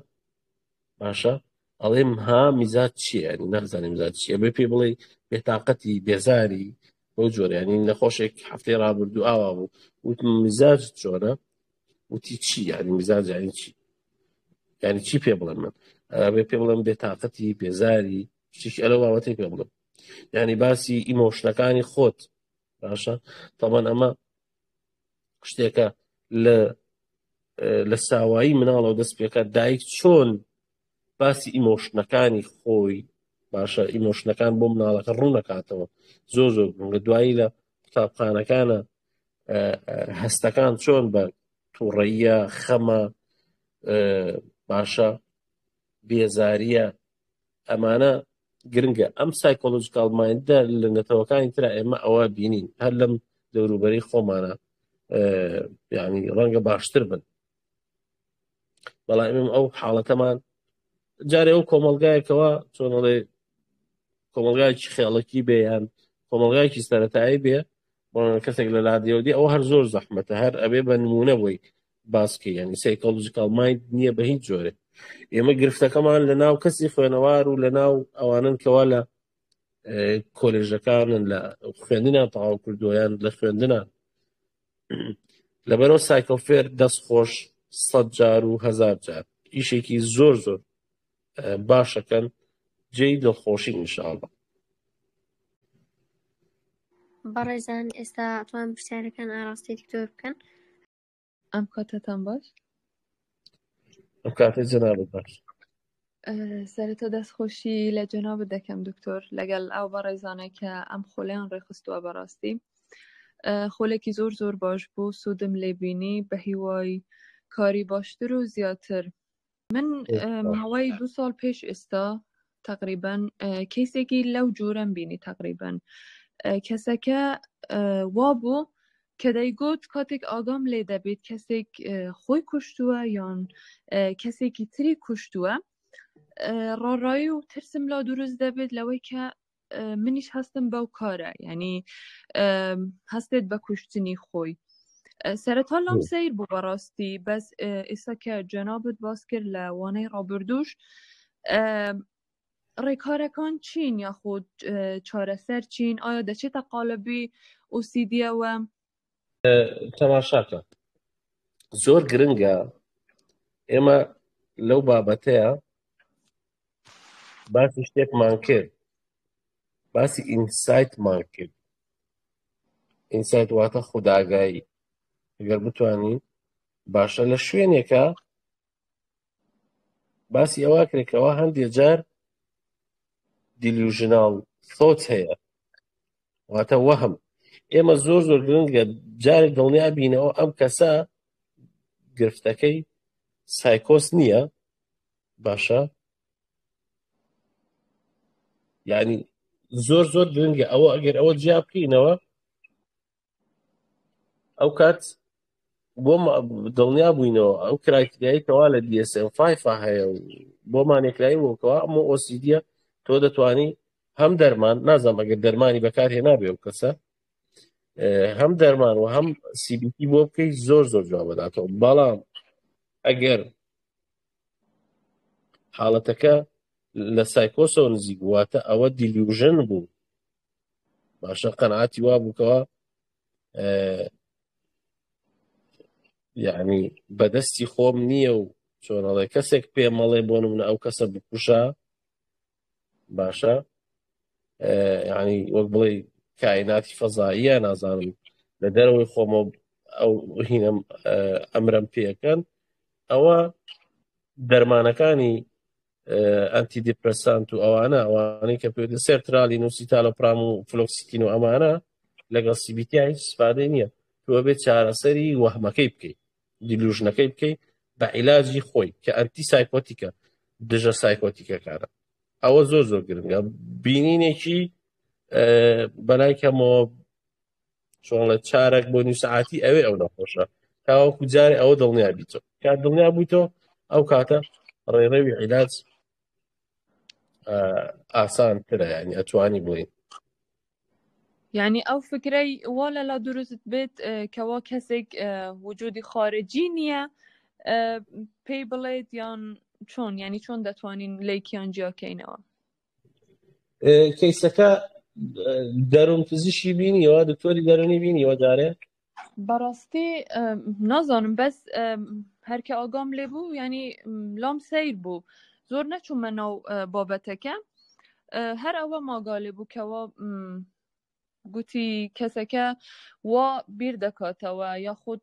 باشە ئەڵێم ها میزات چییە ینی نازانێ میزات چییە بێ پێ بڵێ بێتاقەتی بێزاری بۆ جۆرە ینی نەخۆشێک هەفتەی ڕابردوو ئاوا بوو وتم میزاجت چۆنە وتی چی ینی میزاج ینی چی ینی چی پێ بڵێم من بێ پێ بڵێم بێتاقەتی بێزاری شتێکی ئەلە باوەتەی پێ بڵێم ینی باسی ئیمۆشنەکانی خۆت باشە تەمان ئەمە شتێکە لە ساوایی مناڵەوە دەست پێکات دایک چۆن باسی ئیمۆشنەکانی خۆی باشە ئیمۆشنەکان بۆ مناڵەکە ڕوو نەکاتەوە زۆر زۆر گرنگە دوایی لە قوتابخانەکانە هەستەکان چۆن بە تووڕەیە خەمە باشە بێزاریە ئەمانە گرنگە ئەم سایکۆلۆجیکال مایندە لە نەتەوەکانی ترا ئێمە ئەوە بینین هەر لەم دەوروبەری خۆمانە یعنی ڕەنگە باشتر بن بەڵام ئەو حاڵەتەمان جارێ ئەو کۆمەلگایەکەوە چۆنەڵێ کۆمەلگایکی خێڵەکی بێ یان کۆمەلگایکی سەرەتایی بێ کەسێک لە لادیەوەدی ئەوە هەر زۆر زەحمەتە هەر ئەبێ بە نمونە بۆی باسکە ینی سایکۆلۆجیکال مایند نییە بە هیچ جۆرێ ئێمە گرفتەکەمان لە ناو کەسی خوێنەوار و لە ناو ئەوانن کەوا لە کۆلێژەکانن لە خوێندنیان تەواو کردووەیان لە خوێندنان لەبەرەوە سایکۆفێر دەستخۆش 100 جار و 1000 جار ئیشێکی زۆر زۆر باشەکەن جێی دڵخۆشی ئینشاءڵڵا بەڕێزان ئێستا ئەتوان پرسیارەکان ئاڕاستی دکتۆر بکەن ئەم کاتتان باش ئەم کاتێ جەنابەت باش سەرەتا دەستخۆشی لە جەنابەت دەکەم دکتۆر لەگەڵ ئەو بەڕێزانەی کە ئەم خۆلیان ڕێخستووە بەڕاستی خۆلێکی زۆر زۆر باش بوو سوودم لێبینی بە هیوای کاری باشتر و زیاتر من ماوەی 2 ساڵ پێش ئێستا تقریبا کەسێکی لەو جۆرەم بینی تقریبا کەسەکە وا بوو کە دەیگوت کاتێک ئاگام لێ دەبێت کەسێک خۆی کوشتووە یان کەسێکی تری کوشتووە ڕاڕایی و ترسم لا دروست دەبێت لەوەی کە منیش هەستم بەو کارە یعنی هەستێت بە کوشتنی خۆی سەرەتا لام سیر بوو بەڕاستی بەس ئێستا کە جەنابەت باس کرد لە وانەی ڕابردووش ڕێکارەکان چین یاخود چارەسەر چین ئایا دەچێتە قالەبی ئۆسیدیەوە تەماشاکە زۆر گرنگە ئێمە لەو بابەتەیە باسی شتێکمان کرد باسی ئینسایتمان کرد ئینسایت واتە خوداگایی ئەگەر بتوانین باشە لە شوێنێکە باسی ئەوە کرێکەوە هەندێک جار دیلیوژناڵ ثۆت هەیە واتە وەهم ئێمە زۆر زۆر گرنگە جارێک دڵنیا بینەوە ئەم کەسە گرفتەکەی سایکۆس نییە باشە یعنی زۆر زۆر گرنگە ئەوە ئەگەر ئەوە جیا بکەینەوە ئەو کات بۆ دڵنیا بووینەوە ئەو کرایتریایی کەوا لە DSM-5 هەیە و بۆ مانێکرایی وەکەوە ئەمە ئۆسیدیە تۆ دەتوانی هەم دەرمان نازانم ئەگەر دەرمانی بەکارهێنابێ ئەو کەسە هەم دەرمان و هەم CBT بۆ بکەیت زۆر زۆر جواب بداتەوە بەڵام ئەگەر حاڵەتەکە لە سایکۆسەوە نزیک واتە ئەوە دیلیوژن بوو باشە قەنعاتی وا بووکەوە یعنی بەدەستی خۆم نییە و چۆنەڵێ کەسێک پێمەڵێ بۆ نمونە ئەو کەسە بکوشە باشە یعنی وەک بڵێ کائیناتی فەزاییە نازانم لە دەرەوەی خۆمە ئەو هینە ئەمرم پێەکەن ئەوە دەرمانەکانی ئەنتی دیپرسانت و ئەوانەی کە پێوتە سێرترالی نوسیتالۆپرام و فلۆکسیتین و ئەمانە لەگەڵ CBT هیچ سپادەی نییە تۆ بێت چارەسەری وەهمەکەی بکەیت دیلوژنەکەی بکەیت بە عیلاجی خۆی کە ئەنتی سایکۆتیکە دژە سایکۆتیکەکانە ئەوە زۆر زۆر گرنگە بینینێکی بەلای کەمەوە چۆنڵێ چارەك بۆ نیو سەعاتی ئەوێ ئەو نەخۆشە تاوەکو جارێ ئەوە دڵنیا بیتەوە کات دڵنیا بوویتەوە ئەو کاتە ڕێڕەوی عیلاج ئاسانترە یعنی ئەتوانی بڵین يعني ئەو فکرەی وا لەلا دروست بێت کەوا کەسێک وجودی خارجی نییە پێی بڵێت یان چۆن یعنی چۆن دەتوانین لێکیان جیاکەینەوە. کەیسەکە دەروون پزیشکی بینیەوە، دکتۆری دەرونی بینیەوە جارێ؟ بەڕاستی نازانم بەس هەرکە ئاگام لێ بوو ینی لام سیر بوو زۆر نەچوومە ناو بابەتەکە هەر ئەوە ماگا لێ بوو کەوا گوتی کەسەکە وا بیر دەکاتەوە یاخود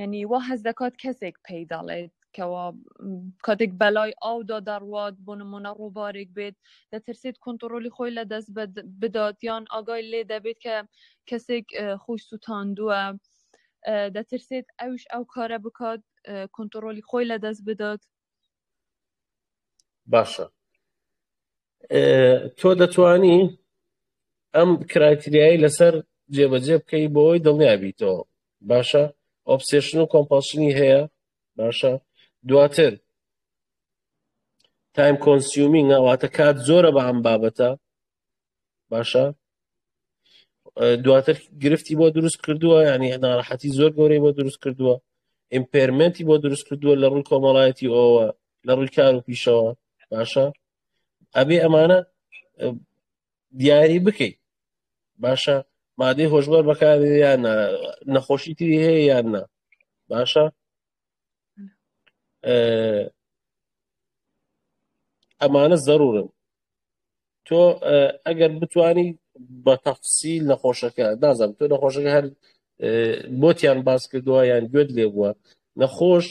ینی وا هەز دەکات کەسێک پێی دەڵێت کەوا کاتێک بەلای ئاودا دەڕوات بۆ نمونە ڕووبارێک بێت دەترسێت کۆنتڕۆلی خۆی لە دەست بدات یان ئاگای لێ دەبێت کە کەسێک خۆی سوتاندووە دەترسێت ئەوش ئەو کارە بکات کۆنتڕۆلی خۆی لە دەست بدات. باشە تۆ دەتوانی ئەم کرایتریایی لەسەر جێبەجێ بکەی بۆی دڵنیابیتەوە. باشە ئۆبسێشن و کۆمپەڵشنی هەیە. باشە دواتر تایم کۆنسیومینگە واتە کات زۆرە بە ئەم بابەتە. باشە دواتر گرفتی بۆ دروست کردووە ینی ناڕەحەتی زۆر گەورەی بۆ دروست کردووە ئیمپێرمنتی بۆ دروست کردووە لە ڕووی کۆمەڵایەتی ئەوە لە ڕووی کار و پیشەوە. باشە ئەبێ ئەمانە دیاری بکەیت. باشە مادەی هۆشبەر بەکارێ یان نەخۆشی تری هەیە یان نا. باشە ئەمانە زەرورن. تۆ ئەگەر بتوانی بە تەفسیل نەخۆشەکە نازانم تۆ نەخۆشەکە هەر بۆتیان باس کردووە یان گوێت لێ بووە نەخۆش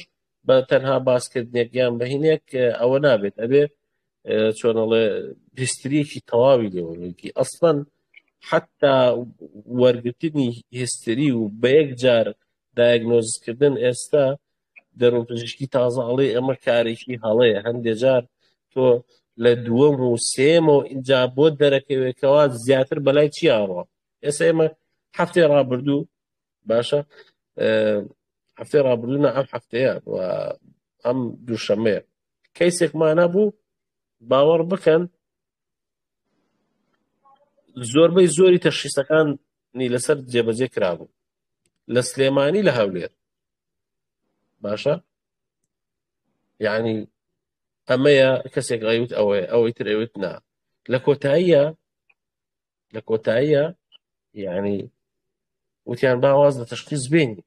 بە تەنها باسکردنێک یان بەهینێک ئەوە نابێت ئەبێ چۆنەڵێ هیستریەکی تەواوی لێوەکی ئەسڵەن حتا وەرگرتنی هیستری و بە یەک جار دایگنۆزکردن ئێستا دەروونپزیشکی تازە ئەڵێ ئەمە کارێکی هەڵەیە هەندێک جار تۆ لە دووەم و سێمەوە ئینجا بۆ دەرەکەوێتەوە زیاتر بەلای چی ئاڕۆ. ئێستا ئێمە هەفتەی ڕابردوو باشە هەفتەی ڕابردوونە ئەم هەفتەیە و ئەم دووشەمەیە کەیسێکمانە بوو باوەڕ بکەن زۆربەی زۆری تەشخیصەکانی لەسەر جێبەجێ کرابوو لە سلێمانی لە هەولێر. باشە یعنی ئەمەیە کەسێک ئەوت ئەوەی تر ئەوت نا لە کۆتاییە یعنی وتیان باواز لە تەشخیص بینی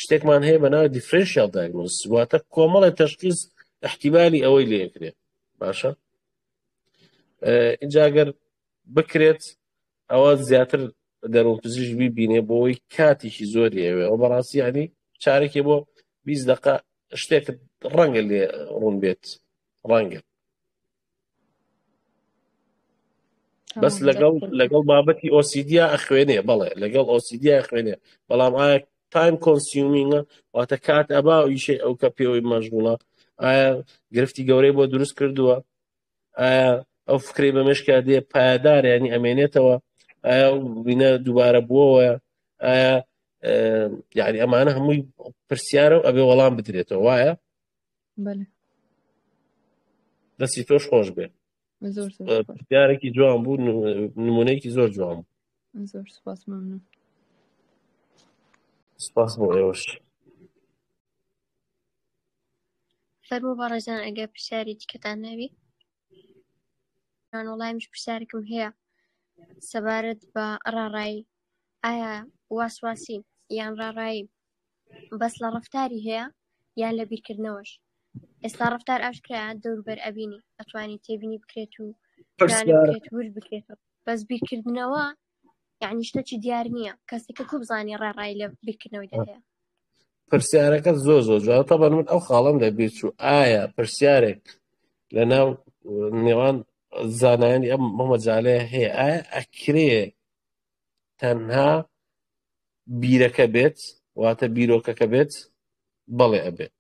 شتێکمان هەیە بە ناوی دیفرنشیال دایگنۆسیس واتە کۆمەڵی تەشخیص احتیمالی ئەوەی لێکرێت. باشە ئینجاگەر بکرێت ئەوە زیاتر دەروونپزیشک ببینێ بۆەوەی کاتێکی زۆری ئەوێ ئەو بەڕاستی ینی چارێکی بۆ 20 دقە شتێکت ڕەنگە لێ ڕوون بێت ڕەنگە بەس لەگەڵ بابەتی ئۆسیدیا ئەخوێنێ بەڵێ لەگەڵ ئۆسیدیا ئەخوێنێ بەڵام ئایا تایم کۆنسیومینگە واتە کات ئەبا ئیشەی ئەو کە پێوەی مەشغوڵە ئایا گرفتی گەورەی بۆ دروست کردووە ئایا ئەو فکرەی بە مێشکا دێ پایدار ینی ئەمێنێتەوە ئایا بینە دووبارە بووەوە ئایا یعنی ئەمانە هەمووی پرسیارە و ئەبێ وەڵام بدرێتەوە وایە دەستی تۆش خۆش بێ پرسیارێکی جوان بوو نمونەیەکی زۆر جوان بوو. زۆر سوپاس مەمنون. سپاس بۆ ئێوەش. فەرموو بەڕێزان ئەگەر پرسیاری دیکەتان نەبی وەڵامیش پرسیارێکم هەیە سەبارەت بە ڕاڕایی ئایا واسواسی یان ڕاڕایی بەس لە ڕەفتاری هەیە یان لە بیرکردنەوەش. ئێستا ڕەفتار ئاشکرا دەوروبەر ئەبینی ئەتوانی تێبینی بکرێت و بکرێت ورد بکرێتەوە بەس بیرکردنەوە یعنی شتێکی دیار نییە کەسێکە کوو بزانانی ڕاڕایی لە بیرکردنەوەی هەیە. پرسیارەکە زۆر جوان تەبەن من ئەو خاڵم دەبێت چوو ئایا پرسیارێک لە ناو نێوان زانایانی ئەم مەجالەیە هەیە ئایا ئەکرێ تەنها بیرەکە بێت واتە بیرۆکەکە بێت بەڵێ ئەبێت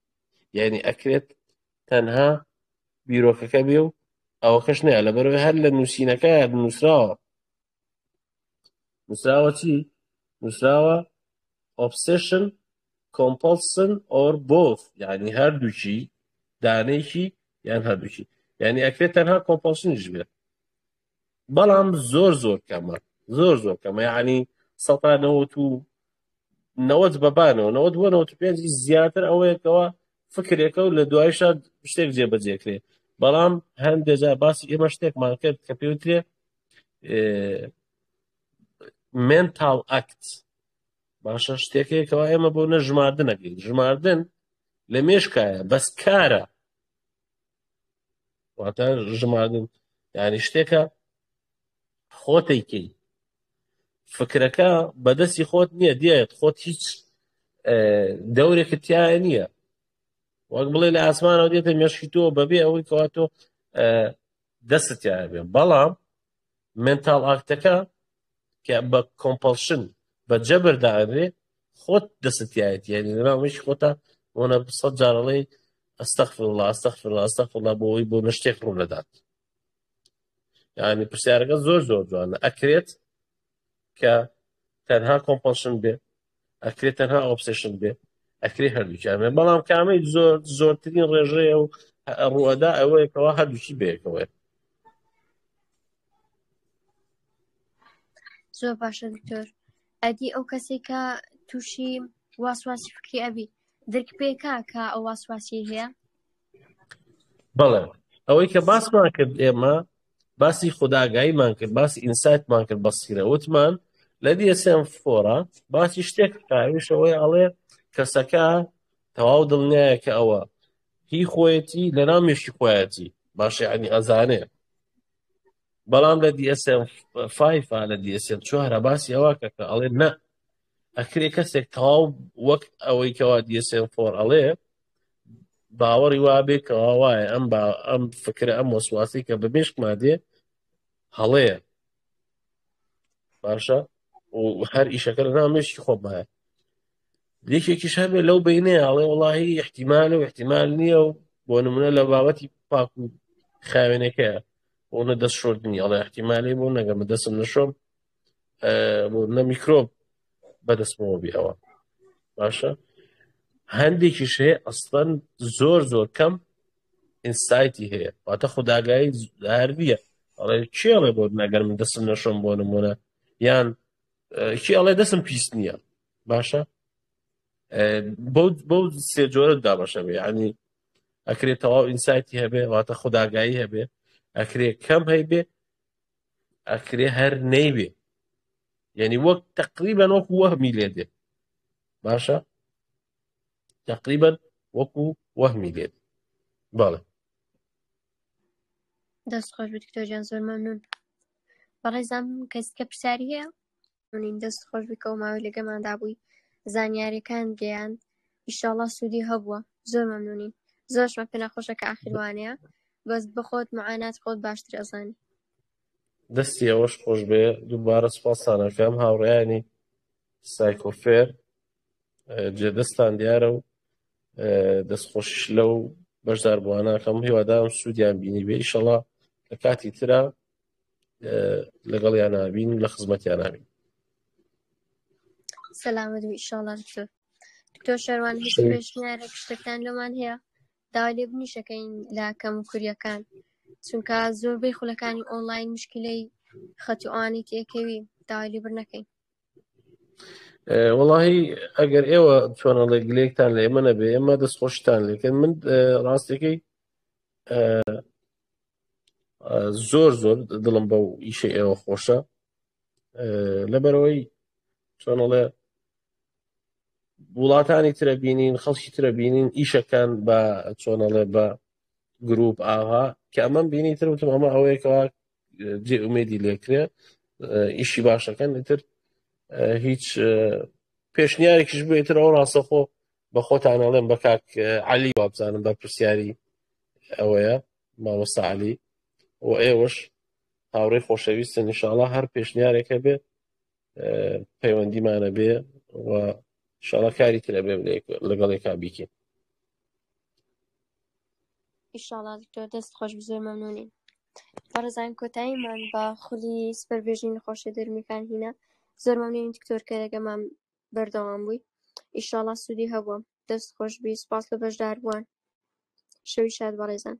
یعنی ئەکرێت تەنها بیرۆکەکە بێ و ئەوەکەش نایە لەبەرەوەی هەر لە نووسینەکە نووسراوە چی نووسراوە obsession compulsion or both یعنی هەردووچی دانەیەکی یان هەردووچی یعنی ئەکرێت تەنها کۆمپۆلسنیش بێت بەڵام زۆر کەمە زۆر کەمە یعنی 90 بەبانەوە 95 زیاتر ئەوەیەکەوە فکرێکە و لە دوایشە شتێک جێبەجێکرێ بەڵام هەندێجا باسی ئێمە شتێکمان کرد کە پێوترێ mental act باشە شتێکەکەەوە ئێمە بۆ نە ژماردنەکەی ژماردن لە مێشکایە بەس کارە واتە ژماردن یعنی شتێکە خۆتەیکەی فکرەکە بەدەستی خۆت نییە دێت خۆت هیچ دەورێکت تایە نییە وەک بڵێ لە ئاسمانەوە دێتە مێشکی تۆ بەبێ ئەوەی کەوا تۆ دەستت تایە بێ بەڵام منتاڵ ئاکتەکە کە بە کۆمپەڵشن بە جەبرداێ خۆت دەستایەت یعنی لەناومەشی خۆتە بۆنە 100 جارەڵەی ئەستەغفر الله بۆەوەی بۆ نشتێک ڕوو نەدات یعنی پرسیارەکە زۆر جوانە ئەکرێت کە تەنها کۆمپەڵشن بێ ئەکرێت تەنها ئۆبسێشن بێ ئەکرێ هەردووکیانێ بەڵام کامەی زۆرترین ڕێژەیە و ڕوئەدا ئەوەیەکەوە هەردووکی بەیەکەوەی زۆر باشە دکتۆر ئەدی ئەو کەسێک کە تووشی واسواسی فکری ئەبی درک پێکا کە ئەو واسواسی هەیە بەڵێ ئەوەی کە باسمان کرد ئێمە باسی خوداگاییمان کرد باسی ئینسایتمان کرد بەسیرە وتمان لە دیسم فۆرە باسی شتێک کاویشەوەی ئەڵێ کەسەکە تەواو دڵنیایە کە ئەوە هی خۆیەتی لە ناو مێشکی خۆیەتی باشە عنی ئەزانێ بەڵام لە دیسم فایفا لە دیسم چوارە باسی ئەوە کە ئەڵێ نە ئەکرێ کەسێک تەواو وەک ئەوەی کەوا دیسم فۆر ئەڵێ باوەڕی وابێ کەوا وایە ئەم فکرە ئەم وەسواسی کە بە مێشکما دێ هەڵەیە باشە و هەر ئیشەکە لە ناو مێشکی خۆمایە یەکێکیش هەبێ لەو بینەیە ئەڵێ وەڵاهی احتیمالە و احتیمال نییە و بۆ نمونە لە بابەتی پاک و خاوێنەکەیە بۆنە دەست شۆردنی ئەڵێ احتیمالی بۆ نەگەمە دەستم نەشۆم بۆ نە میکرۆب بەدەستمەوە بێ ئەوە باشە هەندێکیش هەیە ئەسڵەن زۆر کەم ئینسایتی هەیە واتە خوداگایی هەردیە ئەڵێ چی ئەڵێ بۆ نەگەر من دەستم نەشۆم بۆ نمونە یان چی ئەڵێ دەستم پیس نییە باشە بەو سێ جۆرە دابەشە بێ ینی ئەکرێت تەواو ئینسایتی هەبێ واتە خوداگایی هەبێ ئەکرێ کەم هەیبێ ئەکرێ هەر نەیبێ یعنی وەک تقریبا وەکو وەهمی لێدێ باشە تقریبا وەکو وەهمی لێدێ بەڵێ دەست خۆش بێت دکتۆر زۆر مەمنون بەڕێزام کەسکە پرسیاری هەیە نین دەست خۆش بکە و ماوەی لەگەماندا بووی زانیاریەکان گەیاند ئیشەڵڵا سوودی هەبووە زۆر مەمنونین زۆرشمە پێ نەخۆشە کە ئاخیروانەیە بەس بخۆت معانات خۆت باشتر ئەزانی دەستی ئەوەش خۆش بێ دووبارە سوپاسانەکەم هاوڕێیانی سایکۆفێر جێدەستان دیارە و دەستخۆشیش لەو بەشداربووانەکەم هیوادارم سوودیان بینی بێ ئیشەڵڵا لە کاتی ترە لەگەڵیان نابین لە خزمەتیان نابین سەلامەت بی ئیشەڵڵا دکتۆر شەروان هیچ پێشنیارێک شتێکتان لەمان هەیە داوای لێ بنیشەکەین لە کەم و کوریەکان چونکە زۆربەی خولەکانی ئۆنلاین مشکلەی خەت و ئەوانەی تێکەوی داوای لێبر نەکەین وەڵاهی ئەگەر ئێوە چۆنەڵێ گلەیەکتان لە ئێمە نەبێ ئێمە دەستخۆشتان لێکن من ڕاستەکەی زۆر دڵم بەو ئیشە ئێوە خۆشە لەبەرەوەی چۆنەڵێ وڵاتانی ترە بینین خەڵکی ترە بینین ئیشەکان بە چۆنەڵێ بە گروپ ئاها کە ئەمەم بینی تر وتم ئەمە ئەوەیەکەوە جێ ئومێدی لێکرێ ئیشی باشەکەن ئیتر هیچ پێشنیارێکیش بێتتر ئەو ڕاستەخۆ بە خۆتانەڵێم بە کاک عەلی وابزانم بە پرسیاری ئەوەیە مامۆستا عەلی و ئێوەش هاوڕێی خۆشەویستن ئینشاڵڵا هەر پێشنیارێکە بێ پەیوەندیمانە بێ و ئینشاڵڵا کاری ترە بێ لەگەڵێکا بیکەین ئیشەڵڵا دکتۆر دەست خۆش زۆر مەمنونین بەڕێزان کۆتاییمان بە خولی سپەرڤیژنی نەخۆشیە دەرمیەکان هینە زۆر مەمنونین دکتۆر کە لەگەڵمان بەردەوام بووی ئیشەڵڵا سوودی هەبووە دەست خۆش بی سوپاس لە بەشداربووان شەوی شاد بەڕێزان